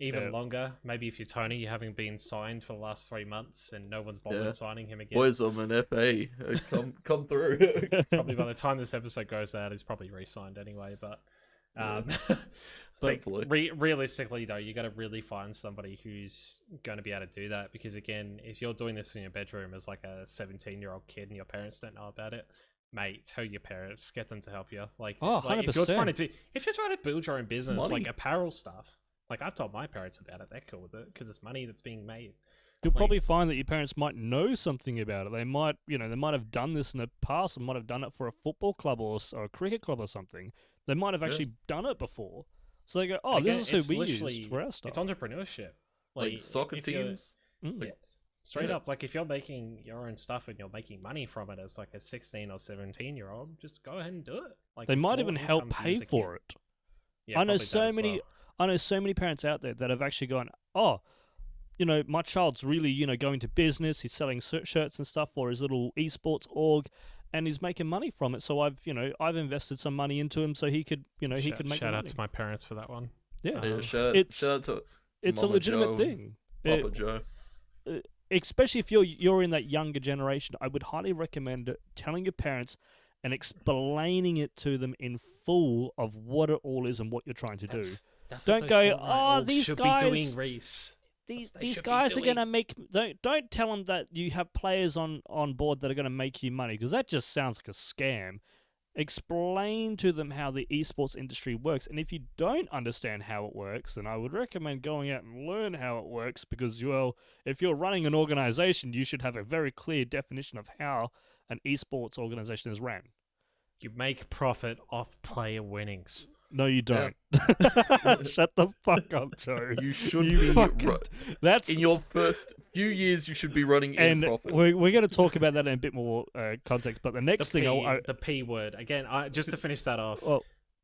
even longer. Maybe if you're Tony, you haven't been signed for the last 3 months and no one's bothered signing him again. Boys, I'm an FA. Come through. Probably by the time this episode goes out, he's probably re-signed anyway. But realistically, though, you got to really find somebody who's going to be able to do that. Because again, if you're doing this in your bedroom as like a 17-year-old kid and your parents don't know about it, mate, tell your parents, get them to help you. Like, 100%. If you're trying to build your own business, like apparel stuff, like I've told my parents about it, they're cool with it because it's money that's being made. You'll probably find that your parents might know something about it. They might, they might have done this in the past, or might have done it for a football club or a cricket club or something. They might have actually done it before. So they go, this is who we used for our stuff. It's entrepreneurship. Like soccer teams. Straight up, like if you're making your own stuff and you're making money from it as like a 16 or 17-year-old, just go ahead and do it. Like they might even help pay for it. Yeah, I know so many parents out there that have actually gone, my child's really, going to business. He's selling shirts and stuff for his little Esports Org, and he's making money from it. So I've invested some money into him so he could, he could make shout money. out to my parents for that one. Yeah, shout out to it's Mama a legitimate Joe, thing. Papa Joe. Especially if you're in that younger generation, I would highly recommend telling your parents and explaining it to them in full of what it all is and what you're trying to do. Don't go, these guys be doing, Reese. These guys are gonna make. Don't tell them that you have players on board that are gonna make you money, because that just sounds like a scam. Explain to them how the esports industry works, and if you don't understand how it works, then I would recommend going out and learn how it works, because if you're running an organization, you should have a very clear definition of how an esports organization is ran. You make profit off player winnings. No, you don't. Shut the fuck up, Joe. You should be. That's in your first few years. You should be running in profit. We're going to talk about that in a bit more context. But the next thing, the P word again. Just to finish that off.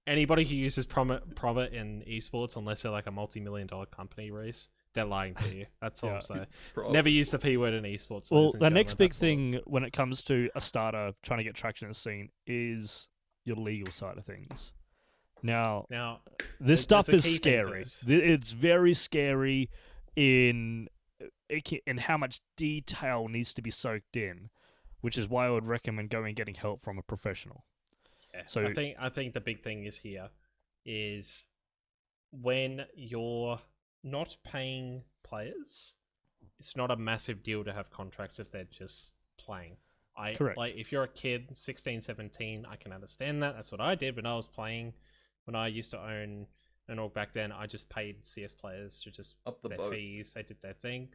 Anybody who uses profit in esports, unless they're like a multi-million-dollar company, Reese, they're lying to you. That's all I'm saying. Never use the P word in esports. Well, the next big thing when it comes to a starter trying to get traction in the scene is your legal side of things. Now, this stuff is scary. It's very scary in how much detail needs to be soaked in, which is why I would recommend going and getting help from a professional. Yeah, so I think the big thing is when you're not paying players, it's not a massive deal to have contracts if they're just playing. Correct. Like if you're a kid, 16, 17, I can understand that. That's what I did when I was playing. When I used to own an org back then, I just paid CS players to just up their fees. They did their thing,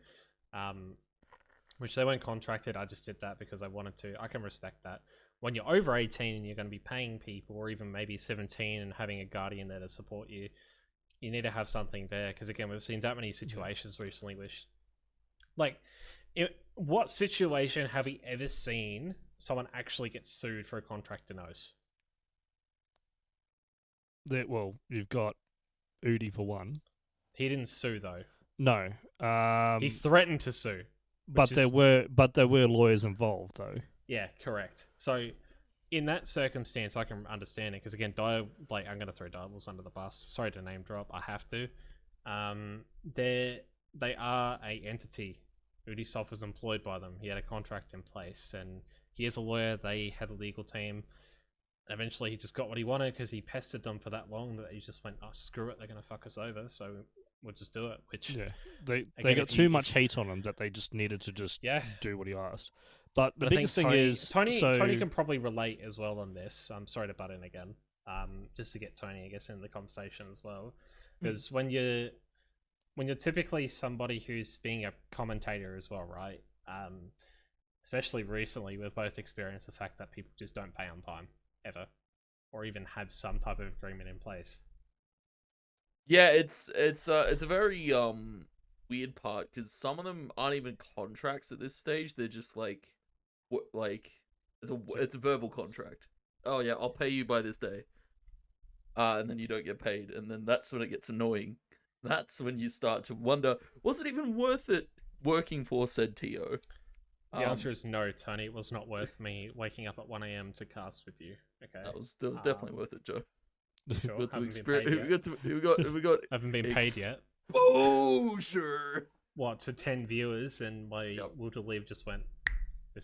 which they weren't contracted. I just did that because I wanted to. I can respect that. When you're over 18 and you're going to be paying people, or even maybe 17 and having a guardian there to support you, you need to have something there. Because again, we've seen that many situations recently which, what situation have we ever seen someone actually get sued for a contract to nose? You've got Udi for one. He didn't sue though. No. He threatened to sue. But there were lawyers involved though. Yeah, correct. So in that circumstance, I can understand it because again, I'm going to throw Diables under the bus. Sorry to name drop. I have to. They are a entity. Ubisoft was employed by them. He had a contract in place, and he is a lawyer. They had a legal team. Eventually, he just got what he wanted because he pestered them for that long that he just went, "Oh, screw it, they're gonna fuck us over, so we'll just do it." Which, Yeah, they again, got too much hate on him that they just needed to just do what he asked. But the I think biggest thing is Tony can probably relate as well on this. I'm sorry to butt in again. Just to get Tony, I guess, in the conversation as well, because when you're typically somebody who's being a commentator as well, right? Especially recently, we've both experienced the fact that people just don't pay on time ever, or even have some type of agreement in place. Yeah, it's a very weird part because some of them aren't even contracts at this stage. They're just like it's a verbal contract. Oh yeah, I'll pay you by this day. And then you don't get paid, and then that's when it gets annoying. That's when you start to wonder, was it even worth it working for said TO? The answer is no, Tony. It was not worth me waking up at 1 a.m. to cast with you. Okay, that was definitely worth it, Joe. Sure, We got to haven't experience. been paid yet. We got. Haven't been paid yet. Exposure. What, to 10 viewers, and my will to live just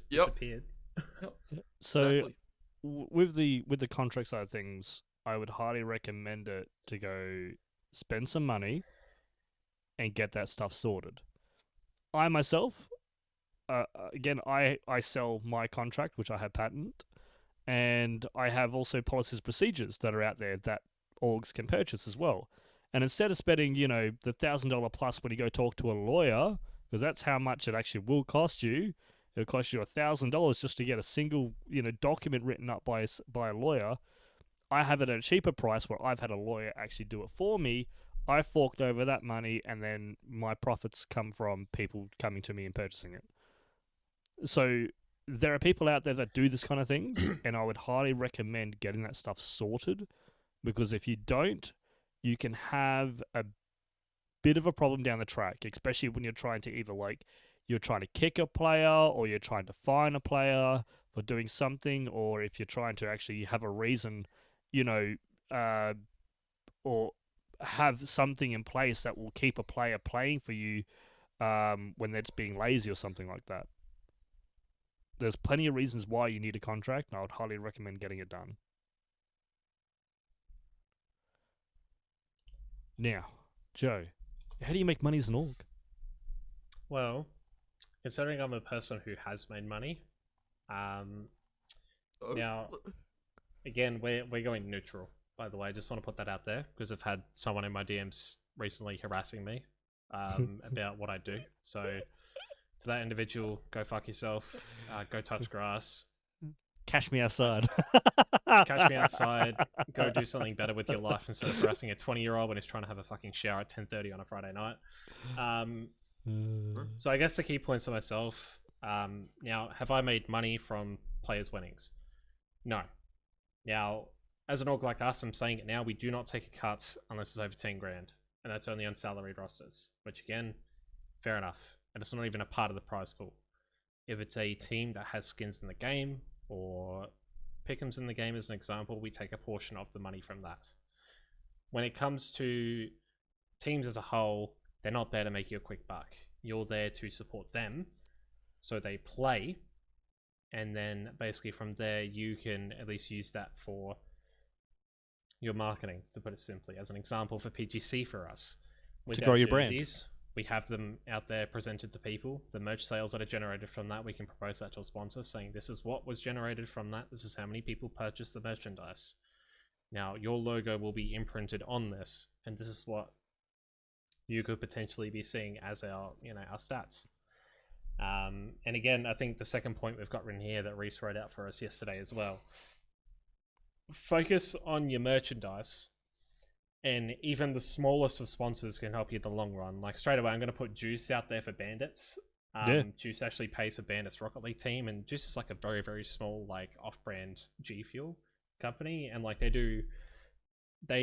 disappeared. So, Exactly. with the contract side of things, I would highly recommend it to go spend some money and get that stuff sorted. I myself, again, I sell my contract, which I have patent, and I have also policies procedures that are out there that orgs can purchase as well. And instead of spending, the $1,000 plus when you go talk to a lawyer, because that's how much it actually will cost you. It'll cost you $1,000 just to get a single, document written up by a lawyer. I have it at a cheaper price where I've had a lawyer actually do it for me. I forked over that money, and then my profits come from people coming to me and purchasing it. So there are people out there that do this kind of things, and I would highly recommend getting that stuff sorted, because if you don't, you can have a bit of a problem down the track, especially when you're trying to either you're trying to kick a player, or you're trying to fine a player for doing something, or if you're trying to actually have a reason, or have something in place that will keep a player playing for you when they're just being lazy or something like that. There's plenty of reasons why you need a contract, and I would highly recommend getting it done. Now, Joe, how do you make money as an org? Well, considering I'm a person who has made money, now, again, we're going neutral. By the way, I just want to put that out there because I've had someone in my DMs recently harassing me about what I do. So, to that individual, go fuck yourself. Go touch grass. Cash me outside. Catch me outside. Go do something better with your life instead of harassing a 20-year-old when he's trying to have a fucking shower at 10:30 on a Friday night. So I guess the key points for myself. Now, have I made money from players' winnings? No. Now, as an org like us, I'm saying it now, we do not take a cut unless it's over 10 grand. And that's only on salaried rosters. Which, again, fair enough. And it's not even a part of the prize pool. If it's a team that has skins in the game, or pick'ems in the game as an example, we take a portion of the money from that. When it comes to teams as a whole, they're not there to make you a quick buck. You're there to support them, so they play, and then basically from there you can at least use that for your marketing, to put it simply. As an example for PGC for us, with to grow your jerseys, brand. We have them out there presented to people. The merch sales that are generated from that, we can propose that to a sponsor saying this is what was generated from that. This is how many people purchased the merchandise. Now, your logo will be imprinted on this, and this is what you could potentially be seeing as our stats. And again, I think the second point we've got written here that Reese wrote out for us yesterday as well. Focus on your merchandise. And even the smallest of sponsors can help you in the long run. Like, straight away, I'm going to put Juice out there for Bandits. Juice actually pays for Bandits Rocket League team, and Juice is like a very, very small, like, off-brand G Fuel company, and like they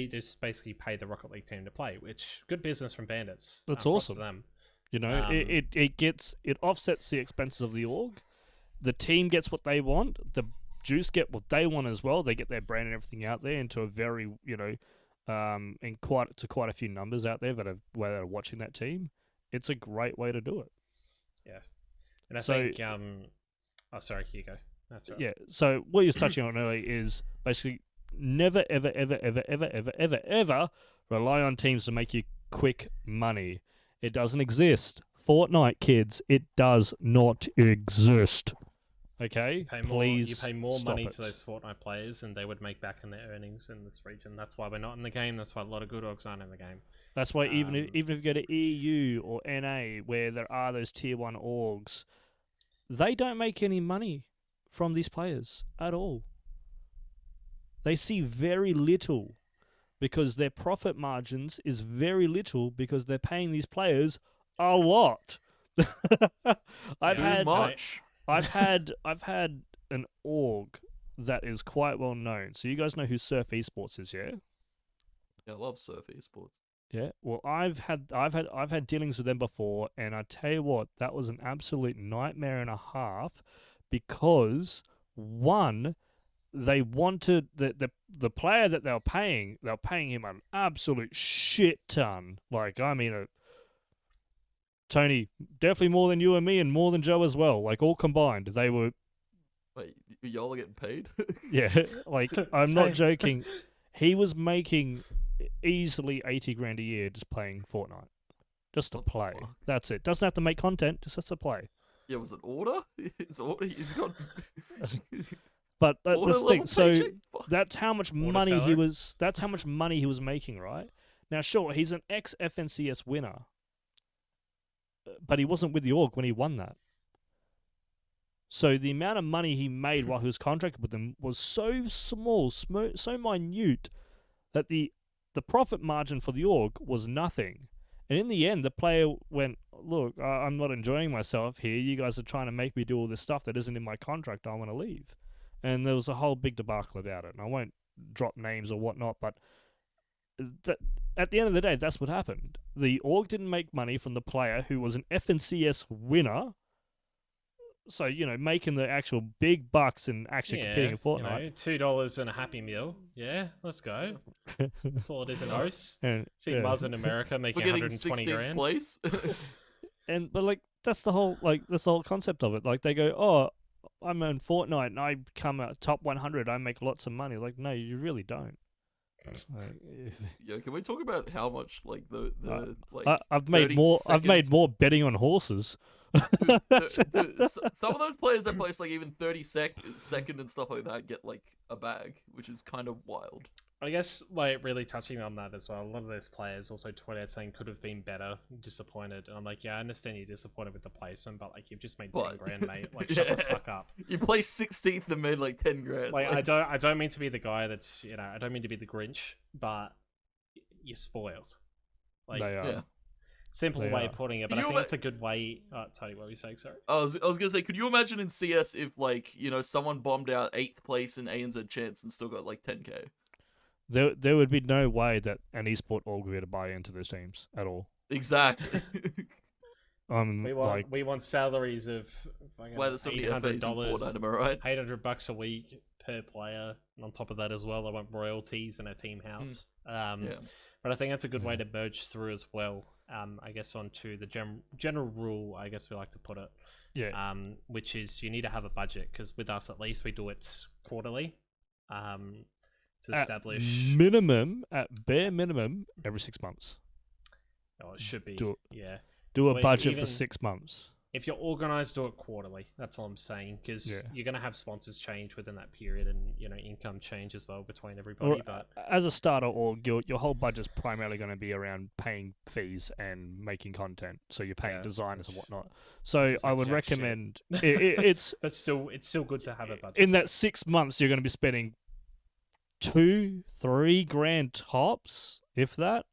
just basically pay the Rocket League team to play, which good business from Bandits. That's props awesome. to them. It offsets the expenses of the org. The team gets what they want. The Juice get what they want as well. They get their brand and everything out there into a very and quite a few numbers out there that are watching that team. It's a great way to do it. Yeah, and I think. Oh, sorry, here you go. That's right. Yeah. So what he was touching on earlier is basically never, ever, ever, ever, ever, ever, ever, ever rely on teams to make you quick money. It doesn't exist. Fortnite, kids, it does not exist. Okay, You pay more stop money it. to those Fortnite players than they would make back in their earnings in this region. That's why we're not in the game. That's why a lot of good orgs aren't in the game. That's why even if you go to EU or NA, where there are those tier 1 orgs, they don't make any money from these players at all. They see very little because their profit margins is very little because they're paying these players a lot. I've had an org that is quite well known. So you guys know who Surf Esports is, yeah? Yeah, I love Surf Esports. Yeah. Well, I've had dealings with them before, and I tell you what, that was an absolute nightmare and a half because one, they wanted the player that they were paying him an absolute shit ton. Like, I mean, Tony, definitely more than you and me, and more than Joe as well. Like, all combined, they were. Wait, y'all are getting paid? Yeah, like, I'm not Same. joking. He was making easily 80 grand a year just playing Fortnite. Just to What the play. fuck? That's it. Doesn't have to make content, just has to play. Yeah, was it order? He's got. But order this thing, level so paycheck? Fuck. that's how much Order money salary? that's how much money he was making, right? Now, sure, he's an ex-FNCS winner, but he wasn't with the org when he won that. So the amount of money he made while he was contracted with them was so small, so minute, that the profit margin for the org was nothing. And in the end, the player went, look, I'm not enjoying myself here. You guys are trying to make me do all this stuff that isn't in my contract. I want to leave. And there was a whole big debacle about it. And I won't drop names or whatnot, but at the end of the day, that's what happened. The org didn't make money from the player who was an FNCS winner. So, making the actual big bucks and actually competing in Fortnite. $2 and a Happy Meal. Yeah, let's go. That's all it is in hosts. And, See yeah. Muzz in America making We're getting 120 16th grand. place. But that's the whole concept of it. Like, they go, oh, I'm in Fortnite and I come out top 100. I make lots of money. Like, no, you really don't. Like, Yeah, can we talk about how much like the I've made 30 more. I've seconds- made more betting on horses. Dude, some of those players that place like even 30-second and stuff like that get like a bag, which is kind of wild. I guess, like, really touching on that as well, a lot of those players also tweeted out saying could have been better, disappointed. And I'm like, yeah, I understand you're disappointed with the placement, but, like, you've just made 10 What? grand, mate. Like, shut the Yeah. fuck up. You placed 16th and made like 10 grand. Like, I don't mean to be the guy that's, I don't mean to be the Grinch, but you're spoiled. Like, They are. Yeah. simple They way are. of putting it, but Can I you think it's a good way. Tell you what were you saying, sorry? I was gonna say, could you imagine in CS if like someone bombed out 8th place in ANZ champs and still got like 10k? There would be no way that an esport org would be able to buy into those teams at all. Exactly. We want salaries of Why there's so many FAs in $800, Fortnite, am I right? $800 a week per player. And on top of that as well, I want royalties and a team house. Yeah. But I think that's a good way to merge through as well. I guess onto the general rule, I guess we like to put it. Yeah. Which is you need to have a budget, because with us at least we do it quarterly. To establish At bare minimum, every 6 months. Oh, it should be. Do Yeah. Do a Well, budget even- for 6 months. If you're organized, do it quarterly. That's all I'm saying, because Yeah. you're going to have sponsors change within that period, and income change as well between everybody. Or, But as a starter org, your whole budget's primarily going to be around paying fees and making content. So you're paying Yeah, designers and which- whatnot. So is I like would jack shit. recommend it's but still, it's still good to have a budget. in that 6 months you're going to be spending 2-3 grand tops, if that.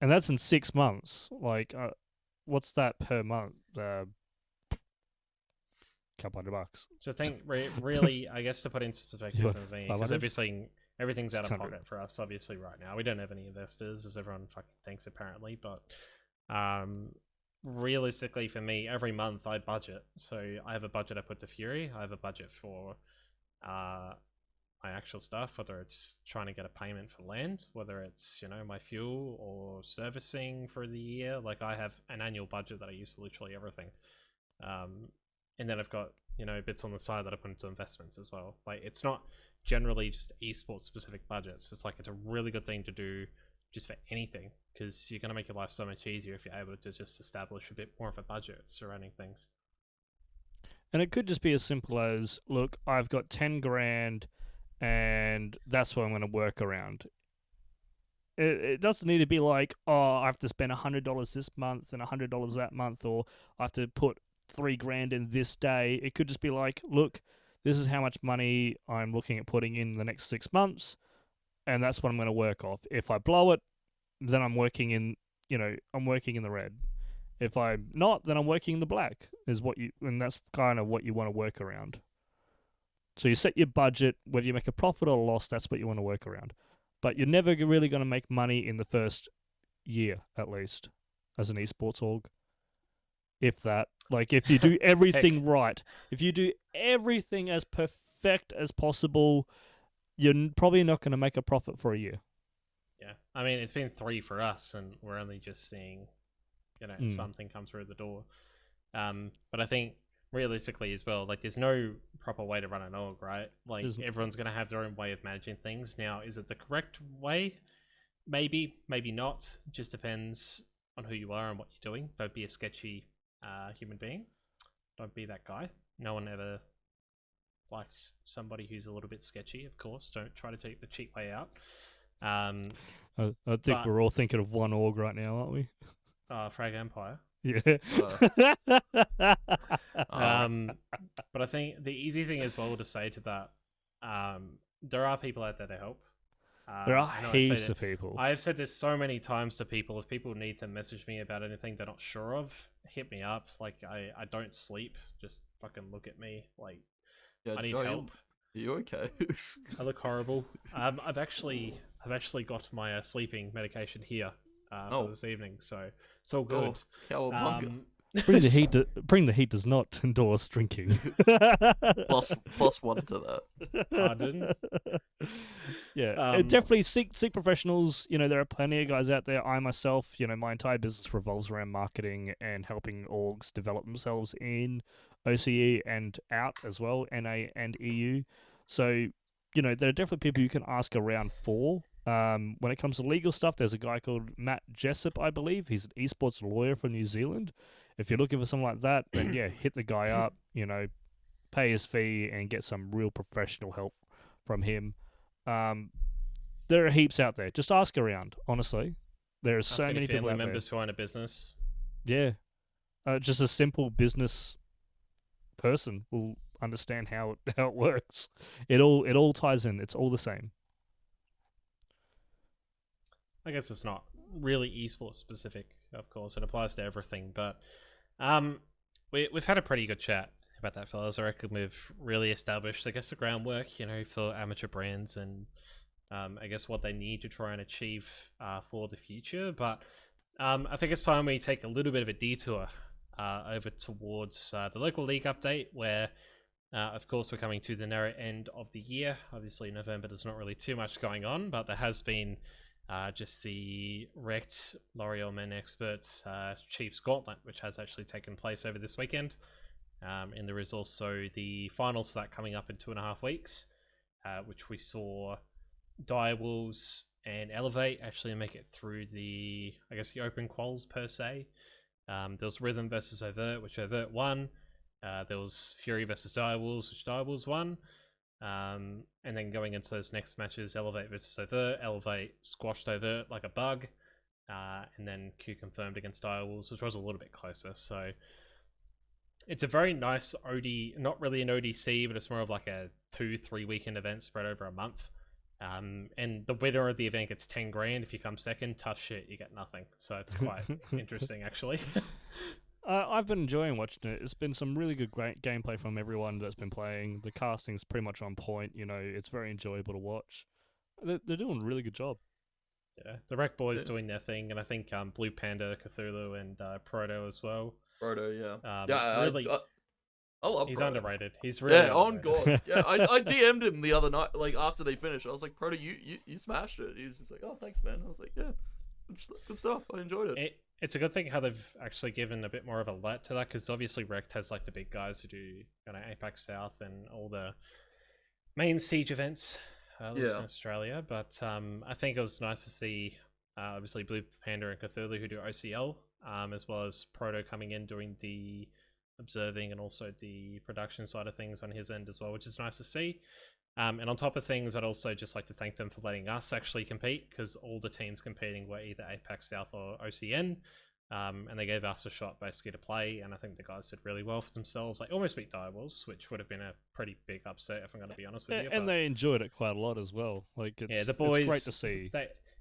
And that's in 6 months. Like, what's that per month? Couple $100. So I think really, I guess to put into perspective Yeah, for me, because 500? everything's out of 600. pocket for us, obviously, right now. We don't have any investors, as everyone fucking thinks, apparently. But realistically, for me, every month I budget. So I have a budget I put to Fury. I have a budget for my actual stuff, whether it's trying to get a payment for land, whether it's my fuel or servicing for the year. Like, I have an annual budget that I use for literally everything. And then I've got bits on the side that I put into investments as well. Like, it's not generally just esports specific budgets. It's like, it's a really good thing to do just for anything, because you're going to make your life so much easier if you're able to just establish a bit more of a budget surrounding things. And it could just be as simple as, look, I've got 10 grand and that's what I'm going to work around. It doesn't need to be like, oh, I have to spend $100 this month and $100 that month, or I have to put 3 grand in this day. It could just be like, look, this is how much money I'm looking at putting in the next 6 months, and that's what I'm going to work off. If I blow it, then I'm working in the red. If I'm not, then I'm working in the black. And that's kind of what you want to work around. So you set your budget, whether you make a profit or a loss, that's what you want to work around. But you're never really going to make money in the first year, at least, as an esports org. If that. Like, if you do everything right, if you do everything as perfect as possible, you're probably not going to make a profit for a year. Yeah. I mean, it's been 3 for us, and we're only just seeing, something come through the door. But I think, realistically as well, like, there's no proper way to run an org, right? Like, everyone's going to have their own way of managing things. Now, is it the correct way? Maybe, maybe not. It just depends on who you are and what you're doing. Don't be a sketchy human being. Don't be that guy. No one ever likes somebody who's a little bit sketchy, of course. Don't try to take the cheap way out. I think we're all thinking of one org right now, aren't we? Frag Empire. Yeah. But I think the easy thing as well to say to that, there are people out there to help. There are heaps of people. I have said this so many times to people. If people need to message me about anything they're not sure of, hit me up. Like, I don't sleep. Just fucking look at me. Like, I need help. Are you okay? I look horrible. I've actually got my sleeping medication here for this evening, so it's all good. Cowabunga. Bring the heat does not endorse drinking. plus 1 to that. Pardon? Yeah, definitely seek professionals. There are plenty of guys out there. I myself, my entire business revolves around marketing and helping orgs develop themselves in OCE and out as well, NA and EU. So, there are definitely people you can ask around for. When it comes to legal stuff, there's a guy called Matt Jessup, I believe. He's an esports lawyer from New Zealand. If you're looking for something like that, then yeah, hit the guy up, pay his fee and get some real professional help from him. There are heaps out there. Just ask around, honestly. There are so many people out there. Members who own a business. Yeah. Just a simple business person will understand how it works. It all ties in. It's all the same. I guess it's not really esports specific, of course. It applies to everything, but we've had a pretty good chat about that, fellas. I reckon we've really established, I guess, the groundwork, for amateur brands and I guess what they need to try and achieve for the future. But I think it's time we take a little bit of a detour over towards the local league update, where of course we're coming to the narrow end of the year. Obviously November, there's not really too much going on, but there has been just the wrecked L'Oreal Men Experts Chiefs Gauntlet, which has actually taken place over this weekend. And there is also the finals for that coming up in 2.5 weeks, which we saw Direwolves and Elevate actually make it through the open quals per se. There was Rhythm versus Overt, which Overt won. There was Fury versus Direwolves, which Direwolves won. And then going into those next matches, Elevate versus Overt, Elevate squashed Overt like a bug, and then Q confirmed against Direwolves, which was a little bit closer. So it's a very nice OD, not really an ODC, but it's more of like a 2-3 weekend event spread over a month. And the winner of the event gets 10 grand. If you come second, tough shit, you get nothing. So it's quite interesting, actually. I've been enjoying watching it. It's been some really good great gameplay from everyone that's been playing. The casting's pretty much on point. It's very enjoyable to watch. They're doing a really good job. Yeah, the Wreck Boys doing their thing, and I think Blue Panda, Cthulhu, and Proto as well. Proto, yeah. Really, I love he's Proto. underrated. He's really on underrated. God. Yeah, I DM'd him the other night, like after they finished. I was like, Proto, you smashed it. He was just like, oh, thanks, man. I was like, yeah, good stuff. I enjoyed it. it's a good thing how they've actually given a bit more of a light to that, because obviously Rect has like the big guys who do APAC South and all the main Siege events, at least in Australia. But I think it was nice to see obviously Blue Panda and Cthulhu who do OCL, as well as Proto coming in doing the observing and also the production side of things on his end as well, which is nice to see. And on top of things, I'd also just like to thank them for letting us actually compete, because all the teams competing were either APAC South or OCN, and they gave us a shot basically to play, and I think the guys did really well for themselves. Like almost beat Direwolves, which would have been a pretty big upset if I'm going to be honest with you. And they enjoyed it quite a lot as well. Like the boys, it's great to see.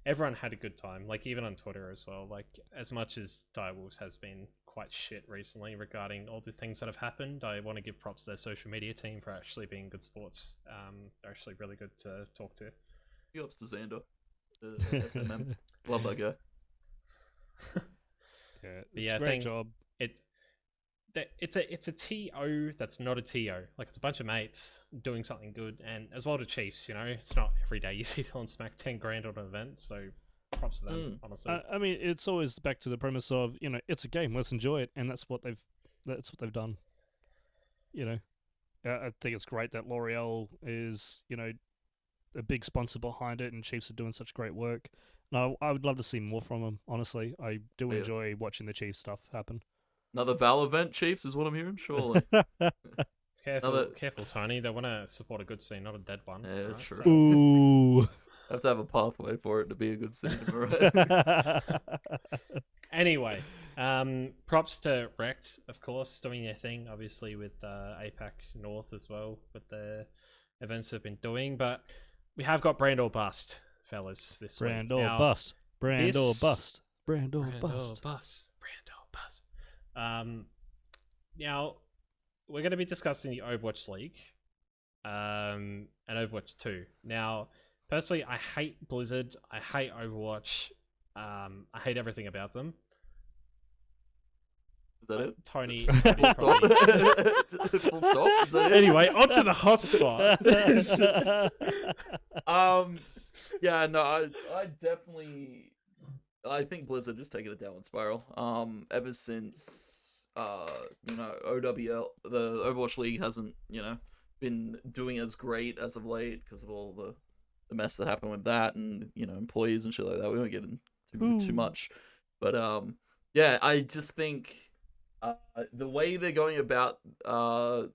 Everyone had a good time, like even on Twitter as well. Like as much as Direwolves has been quite shit recently regarding all the things that have happened, I want to give props to their social media team for actually being good sports. They're actually really good to talk to. Big ups to Xander, the SMM. Love that guy. It's a great job. It's a TO that's not a TO. Like it's a bunch of mates doing something good, and as well to Chiefs. It's not every day you see someone smack 10 grand on an event, so props to them. Honestly, I mean, it's always back to the premise of it's a game. Let's enjoy it, and that's what they've done. I think it's great that L'Oreal is a big sponsor behind it, and Chiefs are doing such great work. No, I would love to see more from them. Honestly, I do enjoy watching the Chiefs stuff happen. Another Val event, Chiefs, is what I'm hearing. Surely. Careful, Tony. They want to support a good scene, not a dead one. Yeah, right? true. So... Ooh. Have to have a pathway for it to be a good scene, right? Anyway, props to Rect, of course, doing their thing, obviously with APAC North as well, with the events they've been doing. But we have got Brand or Bust, fellas, this week. Brand or Bust. Brand or Bust. Brand or Bust. Brand or Bust. Now, we're going to be discussing the Overwatch League and Overwatch 2. Now, personally, I hate Blizzard. I hate Overwatch. I hate everything about them. Is that it? Tony. Full stop? Is that it? Anyway, onto the hot spot. Yeah, no, I definitely... I think Blizzard just taking a downward spiral. Ever since, OWL, the Overwatch League hasn't, been doing as great as of late because of all the mess that happened with that and, employees and shit like that. We won't get into too much. But, yeah, I just think the way they're going about, I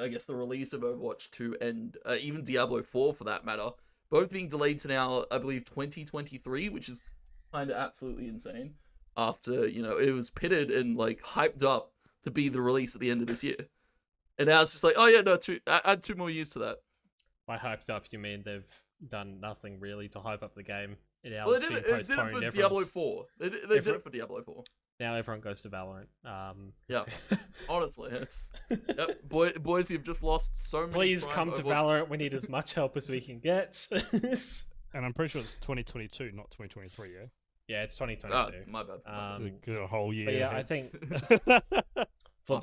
guess the release of Overwatch 2 and even Diablo 4 for that matter, both being delayed to now, I believe, 2023, which is kind of absolutely insane. After, it was pitted and, hyped up to be the release at the end of this year. And now it's just like, oh yeah, no, add 2 more years to that. By hyped up, you mean they've done nothing really to hype up the game? They did it for Diablo 4. They did it for Diablo 4. Now everyone goes to Valorant. Yeah, honestly, it's boys, you've just lost so many. Please come to Valorant. We need as much help as we can get. And I'm pretty sure it's 2022, not 2023. Yeah. Yeah, it's 2022. My bad. A whole year. But yeah, I think for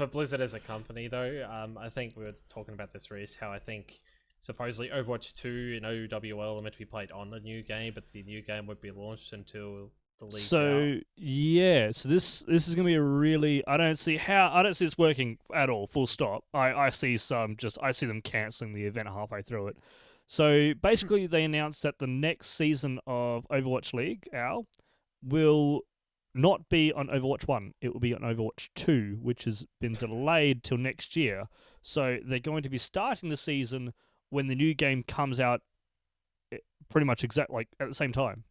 Blizzard as a company, though, I think we were talking about this, Reese, how I think supposedly Overwatch 2 and OWL are meant to be played on the new game, but the new game would be launched until the league's out. Yeah, so this is going to be a really... I don't see this working at all, full stop. I see them cancelling the event halfway through it. So basically, they announced that the next season of Overwatch League, will not be on Overwatch 1. It will be on Overwatch 2, which has been delayed till next year. So they're going to be starting the season when the new game comes out pretty much at the same time.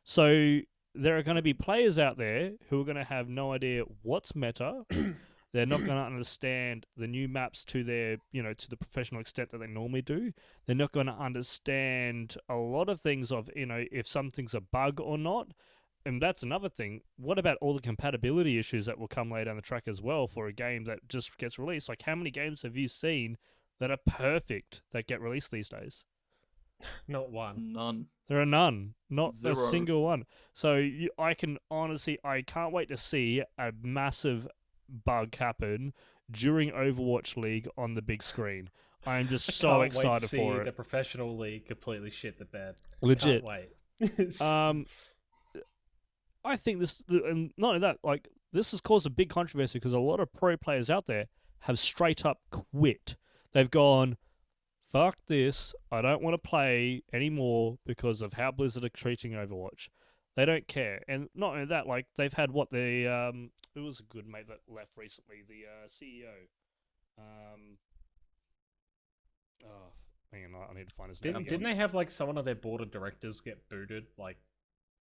So there are going to be players out there who are going to have no idea what's meta. They're not going to understand the new maps to their, to the professional extent that they normally do. They're not going to understand a lot of things of, if something's a bug or not. And that's another thing. What about all the compatibility issues that will come later down the track as well for a game that just gets released? Like, how many games have you seen that are perfect that get released these days? Not one. None. There are none. Not Zero. A single one. So I can't wait to see a massive bug happen during Overwatch League on the big screen. I am just so excited for it. The professional league completely shit the bed. Legit. Can't wait. I think this, and not only that, like this has caused a big controversy because a lot of pro players out there have straight up quit. They've gone, fuck this, I don't want to play anymore because of how Blizzard are treating Overwatch. They don't care. And not only that, like they've had what the it was a good mate that left recently, the CEO. Oh, hang on, I need to find his name. Didn't they have like someone of their board of directors get booted like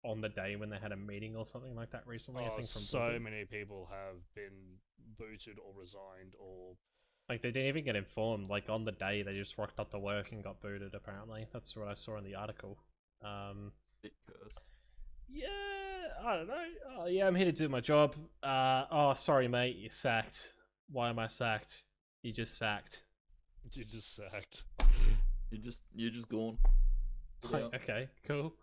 on the day when they had a meeting or something like that recently? I think from so Blizzard. many people have been booted or resigned or Like they didn't even get informed. Like on the day, they just rocked up to work and got booted. Apparently, that's what I saw in the article. Yeah, I don't know. Oh, yeah, I'm here to do my job. Oh, sorry, mate, you're sacked. Why am I sacked? You just sacked. You just sacked. You're just gone. Like, okay, cool.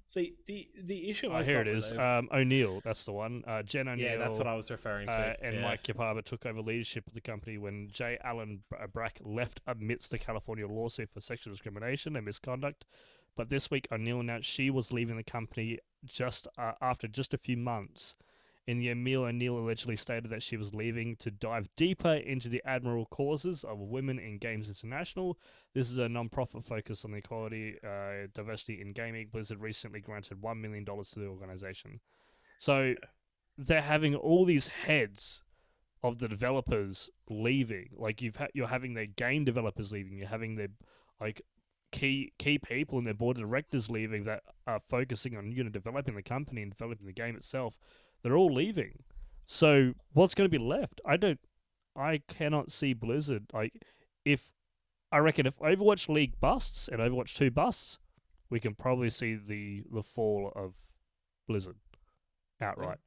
See, the issue. Here it is. O'Neill, that's the one. Jen O'Neill. Yeah, that's what I was referring to. And Mike Yapaba took over leadership of the company when J. Allen Brack left amidst the California lawsuit for sexual discrimination and misconduct. But this week, O'Neill announced she was leaving the company after just a few months. In the email, O'Neill allegedly stated that she was leaving to dive deeper into the admirable causes of women in Games International. This is a non-profit focused on the equality, diversity in gaming. Blizzard recently granted $1 million to the organization. So they're having all these heads of the developers leaving. Like you're having their game developers leaving. You're having their like key people and their board of directors leaving that are focusing on developing the company and developing the game itself. They're all leaving. So what's going to be left? I cannot see Blizzard. I reckon if Overwatch League busts and Overwatch 2 busts, we can probably see the fall of Blizzard outright.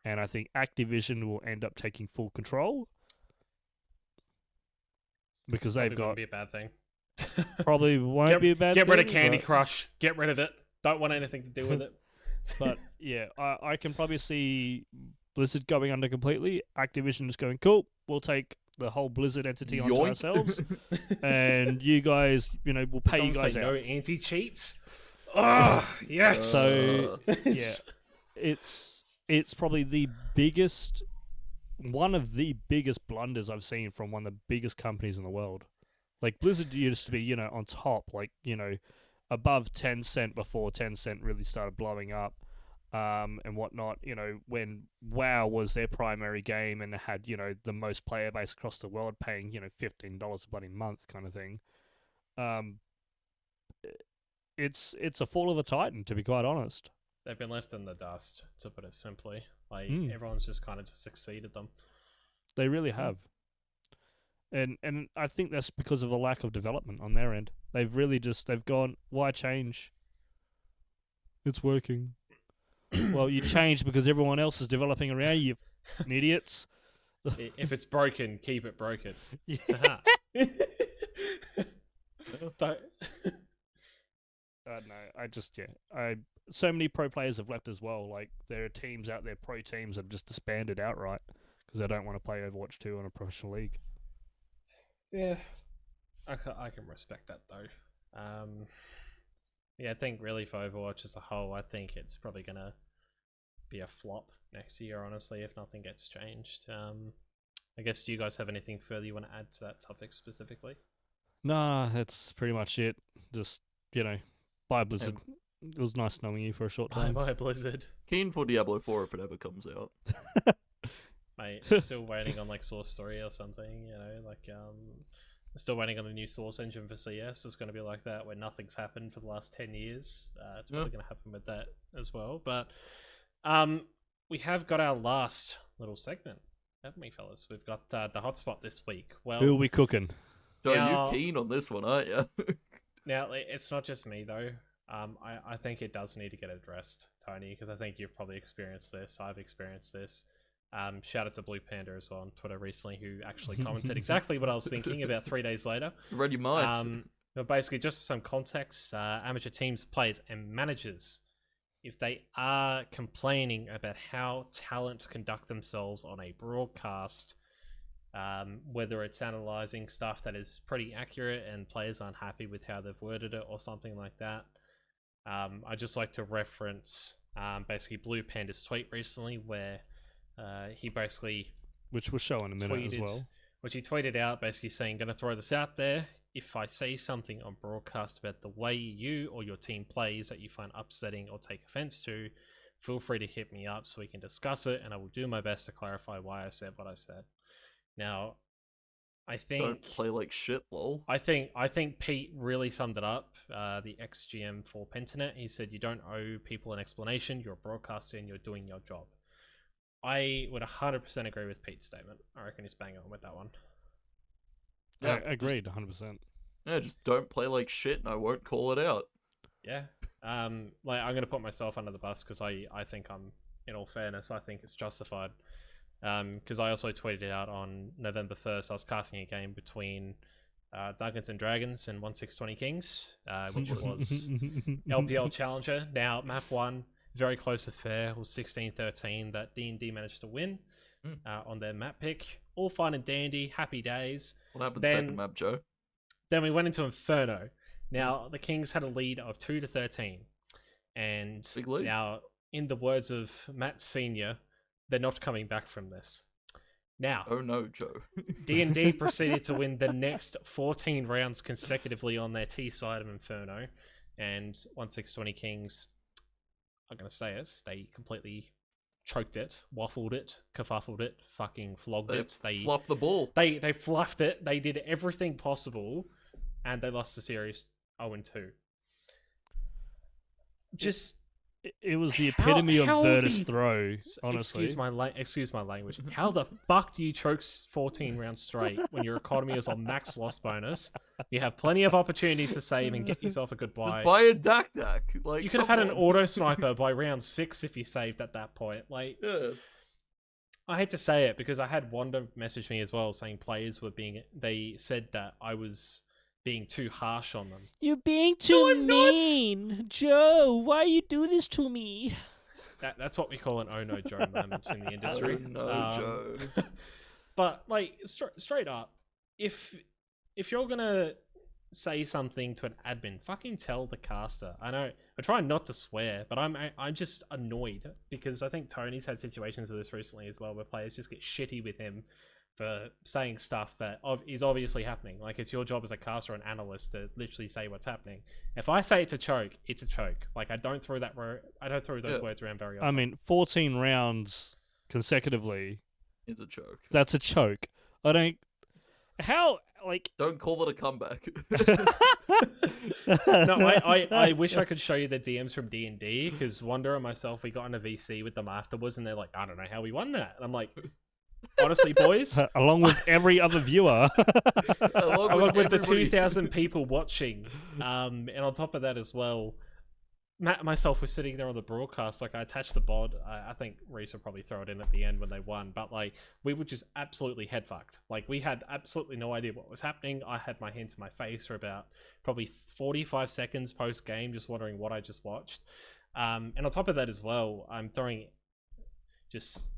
Yeah. And I think Activision will end up taking full control because they've got... Wouldn't be a bad thing. Probably won't be a bad thing. Get rid of Candy Crush. Get rid of it. Don't want anything to do with it. But yeah, I can probably see Blizzard going under completely. Activision just going, cool, we'll take the whole Blizzard entity onto ourselves, and you guys, we'll pay you guys out. No anti-cheats. Oh yes. So yeah, it's probably one of the biggest blunders I've seen from one of the biggest companies in the world. Like Blizzard used to be, on top, like above Tencent before Tencent really started blowing up and whatnot, when WoW was their primary game and had, the most player base across the world paying, $15 a bloody month kind of thing. It's a fall of a titan, to be quite honest. They've been left in the dust, to put it simply. Like, everyone's just kind of just succeeded them. They really have. And I think that's because of a lack of development on their end. They've gone, why change? It's working. Well, you change because everyone else is developing around you, idiots. If it's broken, keep it broken. Yeah. So many pro players have left as well. Like, there are teams out there, pro teams have just disbanded outright because they don't want to play Overwatch 2 in a professional league. Yeah, I can respect that though. Yeah, I think really for Overwatch as a whole, I think it's probably gonna be a flop next year, honestly, if nothing gets changed. I guess, do you guys have anything further you want to add to that topic specifically? Nah, that's pretty much it. Just, bye Blizzard. It was nice knowing you for a short time. Bye Blizzard. Keen for Diablo 4 if it ever comes out. Mate, still waiting on like Source 3 or something, still waiting on the new Source engine for CS. It's going to be like that where nothing's happened for the last 10 years. It's probably going to happen with that as well. But we have got our last little segment, haven't we, fellas? We've got the hotspot this week. Well, who are we cooking? So you're keen on this one, aren't you? Now, it's not just me though. I think it does need to get addressed, Tony, because I think you've probably experienced this. I've experienced this. Shout out to Blue Panda as well on Twitter recently, who actually commented exactly what I was thinking about 3 days later. Read your mind. But basically, just for some context, amateur teams, players, and managers, if they are complaining about how talent conduct themselves on a broadcast, whether it's analyzing stuff that is pretty accurate and players aren't happy with how they've worded it or something like that, I just like to reference basically Blue Panda's tweet recently where he basically which we'll show in a minute as well. Which he tweeted out basically saying, "Gonna throw this out there. If I say something on broadcast about the way you or your team plays that you find upsetting or take offense to, feel free to hit me up so we can discuss it, and I will do my best to clarify why I said what I said." Now, I think Don't play like shit, lol. I think Pete really summed it up. The ex-GM for Pentanet, he said, "You don't owe people an explanation. You're a broadcaster and you're doing your job." I would 100% agree with Pete's statement. I reckon he's bang on with that one. Yeah, agreed, 100%. Yeah, just don't play like shit, and I won't call it out. Yeah. Like I'm gonna put myself under the bus because I think in all fairness, I think it's justified. Because I also tweeted it out on November 1st. I was casting a game between Dungeons and Dragons and 1620 Kings, which was LPL Challenger. Now, map 1, very close to fair, was 16-13 that D&D managed to win on their map pick. All fine and dandy, happy days. What happened second map, Joe? Then we went into Inferno. Now, the Kings had a lead of 2-13. And Big lead. now, in the words of Matt Sr., they're not coming back from this. Now, oh no, Joe. D&D proceeded to win the next 14 rounds consecutively on their T side of Inferno. And 1620 Kings, I'm going to say it, they completely choked it, waffled it, kerfuffled it, fucking flogged it. They fluffed the ball. They fluffed it. They did everything possible, and they lost the series 0-2. Just it was the epitome of Virtus throw. Honestly, excuse my language. How the fuck do you choke 14 rounds straight when your economy is on max loss bonus? You have plenty of opportunities to save and get yourself a good buy. Just buy a Dak. Like, you could have had an auto sniper by round 6 if you saved at that point. Like, yeah. I hate to say it because I had Wanda message me as well saying players were they said that I was being too harsh on them. You're being too mean, Joe. Why you do this to me? That's what we call an "oh no, Joe" moment in the industry. Oh no, Joe. But like straight up, if you're gonna say something to an admin, fucking tell the caster. I know I try not to swear, but I'm just annoyed because I think Tony's had situations of this recently as well, where players just get shitty with him for saying stuff that is obviously happening. Like, it's your job as a caster or an analyst to literally say what's happening. If I say it's a choke, it's a choke. Like, I don't throw those words around very often. I mean, 14 rounds consecutively is a choke. That's a choke. I don't... How... Like... Don't call it a comeback. No, I wish I could show you the DMs from D&D, because Wanda and myself, we got in a VC with them afterwards, and they're like, I don't know how we won that. And I'm like... Honestly, boys, along with every other viewer, along with the 2,000 people watching, and on top of that as well, Matt and myself were sitting there on the broadcast. Like, I attached the bod. I think Reese will probably throw it in at the end when they won, but like, we were just absolutely head fucked. Like, we had absolutely no idea what was happening. I had my hands in my face for about probably 45 seconds post game, just wondering what I just watched. And on top of that as well, I'm throwing just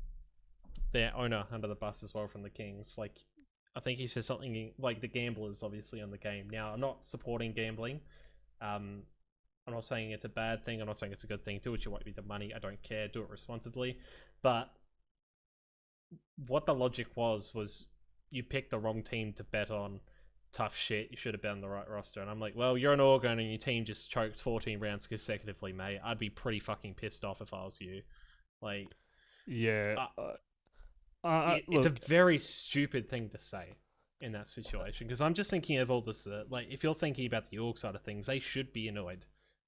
their owner under the bus as well from the Kings. Like, I think he said something like the gamblers obviously on the game. Now, I'm not supporting gambling. I'm not saying it's a bad thing. I'm not saying it's a good thing. Do what you want with the money. I don't care. Do it responsibly. But what the logic was you picked the wrong team to bet on. Tough shit. You should have been on the right roster. And I'm like, well, you're an organ and your team just choked 14 rounds consecutively, mate. I'd be pretty fucking pissed off if I was you. Like, yeah. It's a very stupid thing to say in that situation, because I'm just thinking of all this, like, if you're thinking about the org side of things, they should be annoyed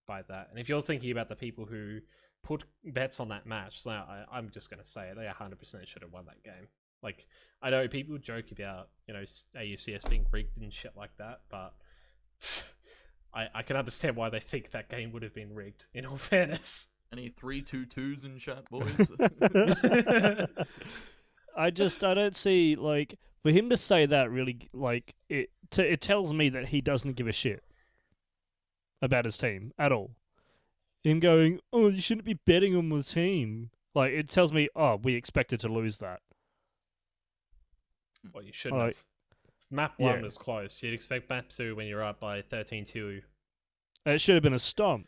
by that. And if you're thinking about the people who put bets on that match, so I'm just going to say it, they 100% should have won that game. Like, I know people joke about, AUCS being rigged and shit like that, but I can understand why they think that game would have been rigged, in all fairness. Any 3-2-2s in chat, boys? I don't see, like, for him to say that really, like, it tells me that he doesn't give a shit about his team at all. Him going, oh, you shouldn't be betting on the team. Like, it tells me, oh, we expected to lose that. Well, you shouldn't have. Map 1 was close. You'd expect map 2 when you're up by 13-2. It should have been a stomp.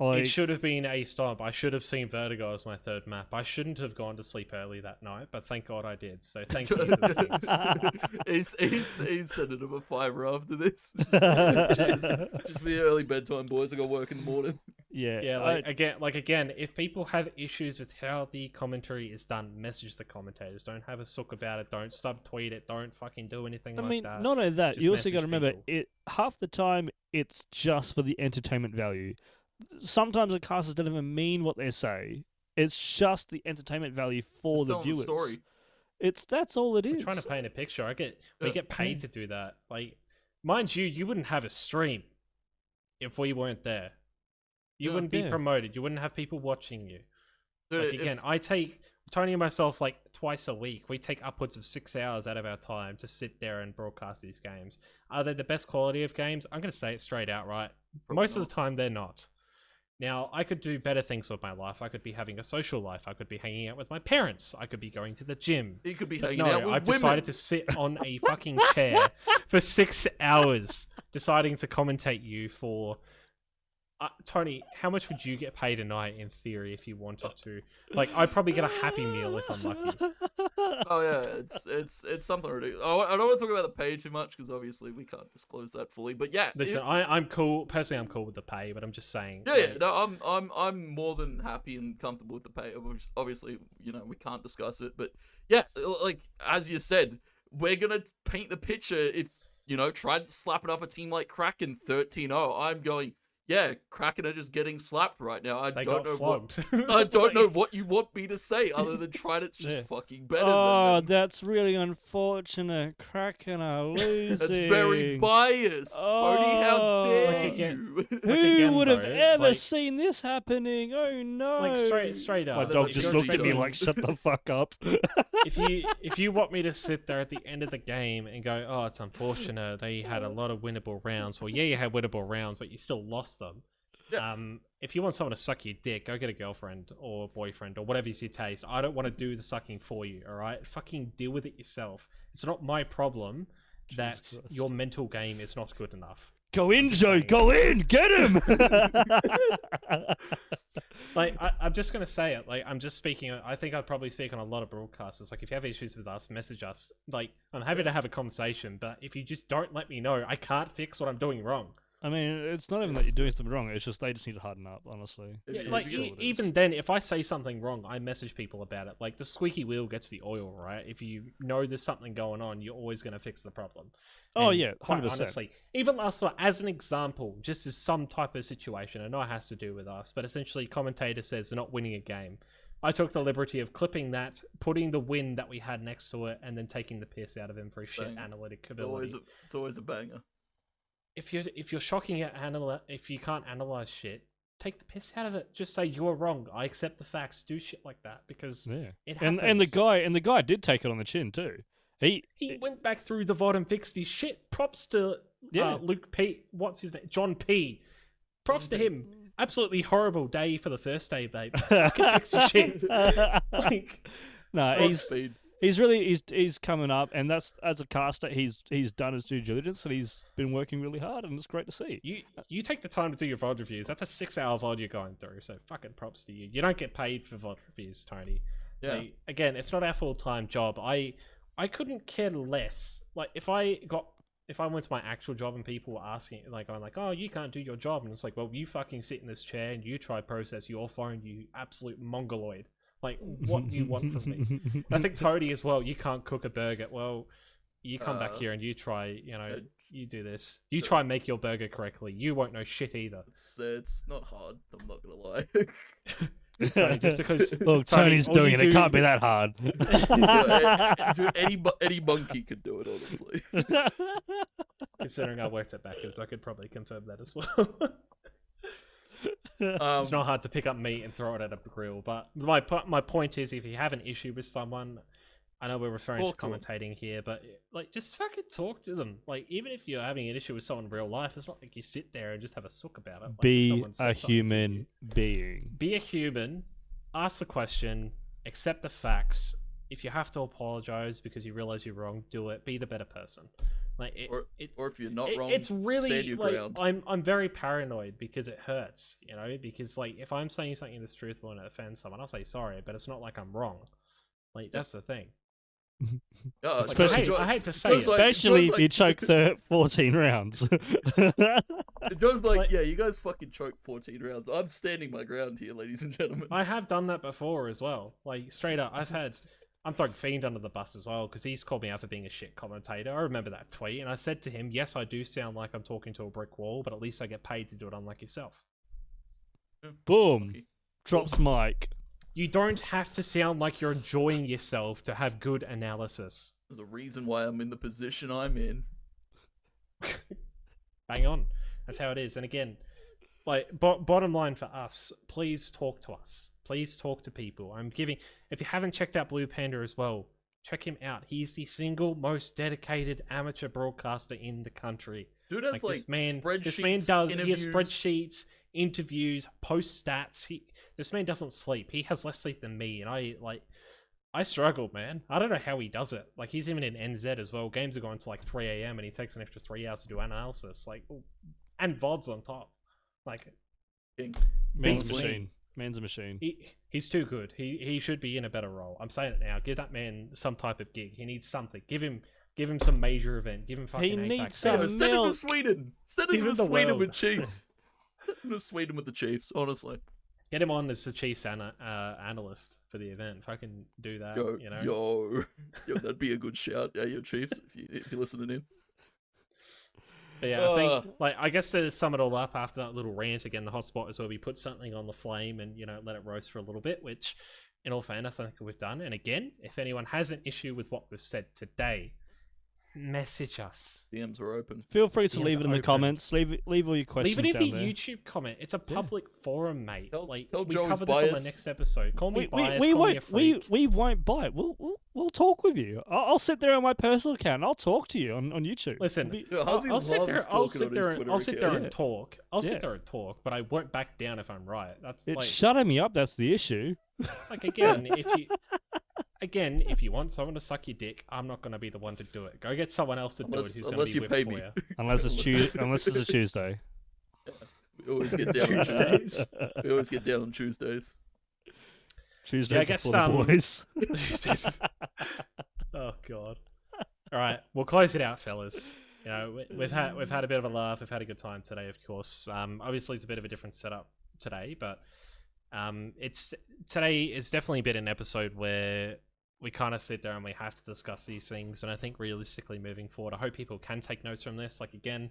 Like, It should have been a stomp. I should have seen Vertigo as my third map. I shouldn't have gone to sleep early that night, but thank God I did. So thank you to the Kings. he's sending him a $5 after this. Cheers. Just be early bedtime, boys. I got work in the morning. yeah, Yeah, again, if people have issues with how the commentary is done, message the commentators. Don't have a sook about it. Don't subtweet it. Don't fucking do anything I like mean, that. not only that, Just you also got message to remember, people. it half the time it's just for the entertainment value. Sometimes the casters don't even mean what they say. It's just the entertainment value for Just the telling viewers. story. That's all it I'm is. trying to paint a picture. We get paid Yeah. to do that. Like, mind you, you wouldn't have a stream if we weren't there. You Yeah. wouldn't be Yeah. promoted. You wouldn't have people watching you. Dude, Like, again, I take Tony and myself like twice a week. We take upwards of 6 hours out of our time to sit there and broadcast these games. Are they the best quality of games? I'm going to say it straight out, right? Probably Most of not. the time, they're not. Now, I could do better things with my life. I could be having a social life. I could be hanging out with my parents. I could be going to the gym. he could be But hanging no, out with I've women. decided to sit on a fucking chair for 6 hours, deciding to commentate you for. Tony, how much would you get paid a night in theory if you wanted to? Like, I'd probably get a Happy Meal if I'm lucky. Oh yeah, it's something ridiculous. I don't want to talk about the pay too much because obviously we can't disclose that fully. But yeah, Listen, I'm cool. Personally, I'm cool with the pay, but I'm just saying. yeah, like, no, I'm more than happy and comfortable with the pay. Obviously, we can't discuss it, but yeah, like as you said, we're gonna paint the picture. If try slapping up a team like Kraken 13-0, I'm going. Yeah, Kraken are just getting slapped right now. I they don't got know flogged. I don't know what you want me to say other than try it's just Yeah. fucking better Oh, than them. that's really unfortunate. Kraken are losing. That's very biased. Tony, how Oh. dare Like, again- you? Who again, would have though, ever like- sing this happening? Oh no! Like, straight My up. dog if just you're looked at me speaking- like, "Shut the fuck up." if you want me to sit there at the end of the game and go, oh, it's unfortunate they had a lot of winnable rounds. Well, yeah, you had winnable rounds, but you still lost them. Yeah. If you want someone to suck your dick, go get a girlfriend or boyfriend or whatever's your taste. I don't want to do the sucking for you, alright? Fucking deal with it yourself. It's not my problem that Jesus Christ. your mental game is not good enough. Go in, just Joe. saying. Go in. Get him. Like, I'm just going to say it. Like, I'm just speaking. I think I'd probably speak on a lot of broadcasters. Like, if you have issues with us, message us. Like, I'm happy to have a conversation, but if you just don't let me know, I can't fix what I'm doing wrong. I mean, it's not even that you're doing something wrong. It's just they just need to harden up, honestly. Yeah, If like, you get- even then, if I say something wrong, I message people about it. Like, the squeaky wheel gets the oil, right? If you know there's something going on, you're always going to fix the problem. Oh, And yeah, quite 100%. honestly, even last night, as an example, just as some type of situation, I know it has to do with us, but essentially, commentator says they're not winning a game. I took the liberty of clipping that, putting the win that we had next to it, and then taking the piss out of him for his shit Bang. analytic It's always ability. it's always a banger. If you're shocking at if you can't analyze shit, take the piss out of it. Just say you were wrong. I accept the facts. Do shit like that because Yeah. it And happens. the guy did take it on the chin too. He went back through the VOD and fixed his shit. Props to Yeah. Luke P. What's his name? John P. Props to him. Absolutely horrible day for the first day, babe. Fucking fix your shit. Like, No, Rock he's speed. he's coming up, and that's as a caster, he's done his due diligence, and he's been working really hard, and it's great to see. you take the time to do your VOD reviews. That's a 6-hour VOD you're going through. So fucking props to you. You don't get paid for VOD reviews, Tony. Yeah. Like, again, it's not our full-time job. I couldn't care less. Like, if I went to my actual job and people were asking, like, I'm like, oh, you can't do your job. And it's like, well, you fucking sit in this chair and you try process your phone, you absolute mongoloid. Like, what do you want from me? I think Tony as well, you can't cook a burger. Well, you come back here and you try, you do this. You try and make your burger correctly. You won't know shit either. It's not hard. I'm not gonna lie. Tony, just because Look, Tony, Tony's all doing you it. It do- can't be that hard. Dude, any monkey could do it, honestly. Considering I worked at Backers, I could probably confirm that as well. It's not hard to pick up meat and throw it at a grill, but my point is, if you have an issue with someone, I know we're referring Talk to to 'em. commentating here, but like, just fucking talk to them. Like, even if you're having an issue with someone in real life, it's not like you sit there and just have a sook about it. Like, if Be someone a said something to human you. being. Be a human. Ask the question. Accept the facts. If you have to apologize because you realize you're wrong, do it. Be the better person. Like or if you're not wrong, it's really stand your like ground. I'm very paranoid because it hurts, you know. Because like if I'm saying something that's truthful and it offends someone, I'll say sorry, but it's not like I'm wrong. Like that's the thing. Like, Especially- I hate to say it. Especially Joe's if you choke 14 rounds. Joe's like, Like- yeah, you guys fucking choked 14 rounds. I'm standing my ground here, ladies and gentlemen. I have done that before as well. Like straight up, I'm throwing Fiend under the bus as well because he's called me out for being a shit commentator. I remember that tweet, and I said to him, "Yes, I do sound like I'm talking to a brick wall, but at least I get paid to do it, unlike yourself." Boom. Okay. Drops mic. You don't have to sound like you're enjoying yourself to have good analysis. There's a reason why I'm in the position I'm in. Bang on. That's how it is. And again, like bottom line for us, please talk to us. Please talk to people. If you haven't checked out Blue Panda as well, check him out. He's the single most dedicated amateur broadcaster in the country. Dude has like spreadsheets, this man does interviews. he has spreadsheets, interviews, post stats. This man doesn't sleep. He has less sleep than me, and I struggle, man. I don't know how he does it. Like he's even in NZ as well. Games are going to like 3 a.m. and he takes an extra 3 hours to do analysis. Like and VODs on top. Like Man's a beats me. machine. Man's a machine. He's too good. He should be in a better role. I'm saying it now. Give that man some type of gig. He needs something. Give him some major event. Give him fucking. He APAC. needs some Yeah, send him to milk. Sweden. Send Give him him to the Sweden world. with Chiefs. Send him to Sweden with the Chiefs, honestly. Get him on as the Chiefs analyst for the event. Fucking do that. Yo, You know. yo, that'd be a good shout. Yeah, your Chiefs, if you're listening in. But yeah, I think I guess to sum it all up after that little rant again, the hotspot is where we put something on the flame and let it roast for a little bit, which in all fairness I think we've done. And again, if anyone has an issue with what we've said today, message us. DMs are open. Feel free to DMs leave it in the open. comments. Leave all your questions Leave it in down the there. YouTube comment. It's a public forum, mate. Tell we Joe's cover this on bias. the next episode. Call me biased. We call me a won't freak. we won't bite. We'll talk with you. I'll sit there on my personal account and I'll talk to you on YouTube. Listen, Yo, I'll sit there. I'll sit there account. and talk. I'll Yeah. sit there and talk, but I won't back down if I'm right. That's It's like, shutting me up. That's the issue. like again, if you want someone to suck your dick, I'm not going to be the one to do it. Go get someone else to do it who's going Unless to be you whipped pay for me. you. Unless it's a Tuesday. We always get down on Tuesdays. We always get down on Tuesdays. Tuesdays Yeah, I are guess, for the boys. Oh god. All right, we'll close it out, fellas. We've had a bit of a laugh. We've had a good time today, of course. Obviously it's a bit of a different setup today, but today is definitely been an episode where we kind of sit there and we have to discuss these things. And I think realistically moving forward, I hope people can take notes from this. Like again,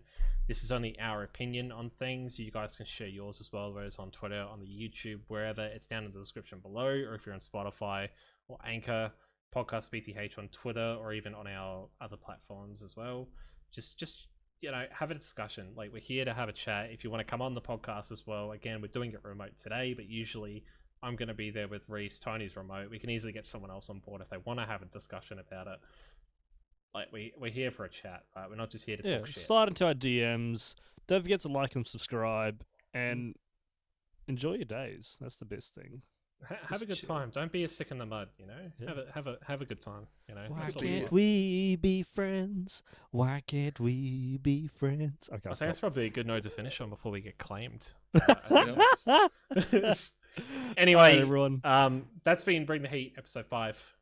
this is only our opinion on things. You guys can share yours as well, whether it's on Twitter, on the YouTube, wherever. It's down in the description below, or if you're on Spotify or Anchor, Podcast BTH on Twitter, or even on our other platforms as well. Just have a discussion. Like we're here to have a chat. If you want to come on the podcast as well, again, we're doing it remote today, but usually I'm going to be there with Reese. Tony's remote. We can easily get someone else on board if they want to have a discussion about it. Like we're here for a chat, right? We're not just here to talk shit. Slide into our DMs. Don't forget to like and subscribe, and enjoy your days. That's the best thing. Have a good time. Don't be a stick in the mud. Yeah. Have a good time. Why That's all can't we we be friends? Why can't we be friends? Okay, I think that's probably a good note to finish on before we get claimed. Yeah. Anyway, everyone. that's been Bring the Heat, episode 5.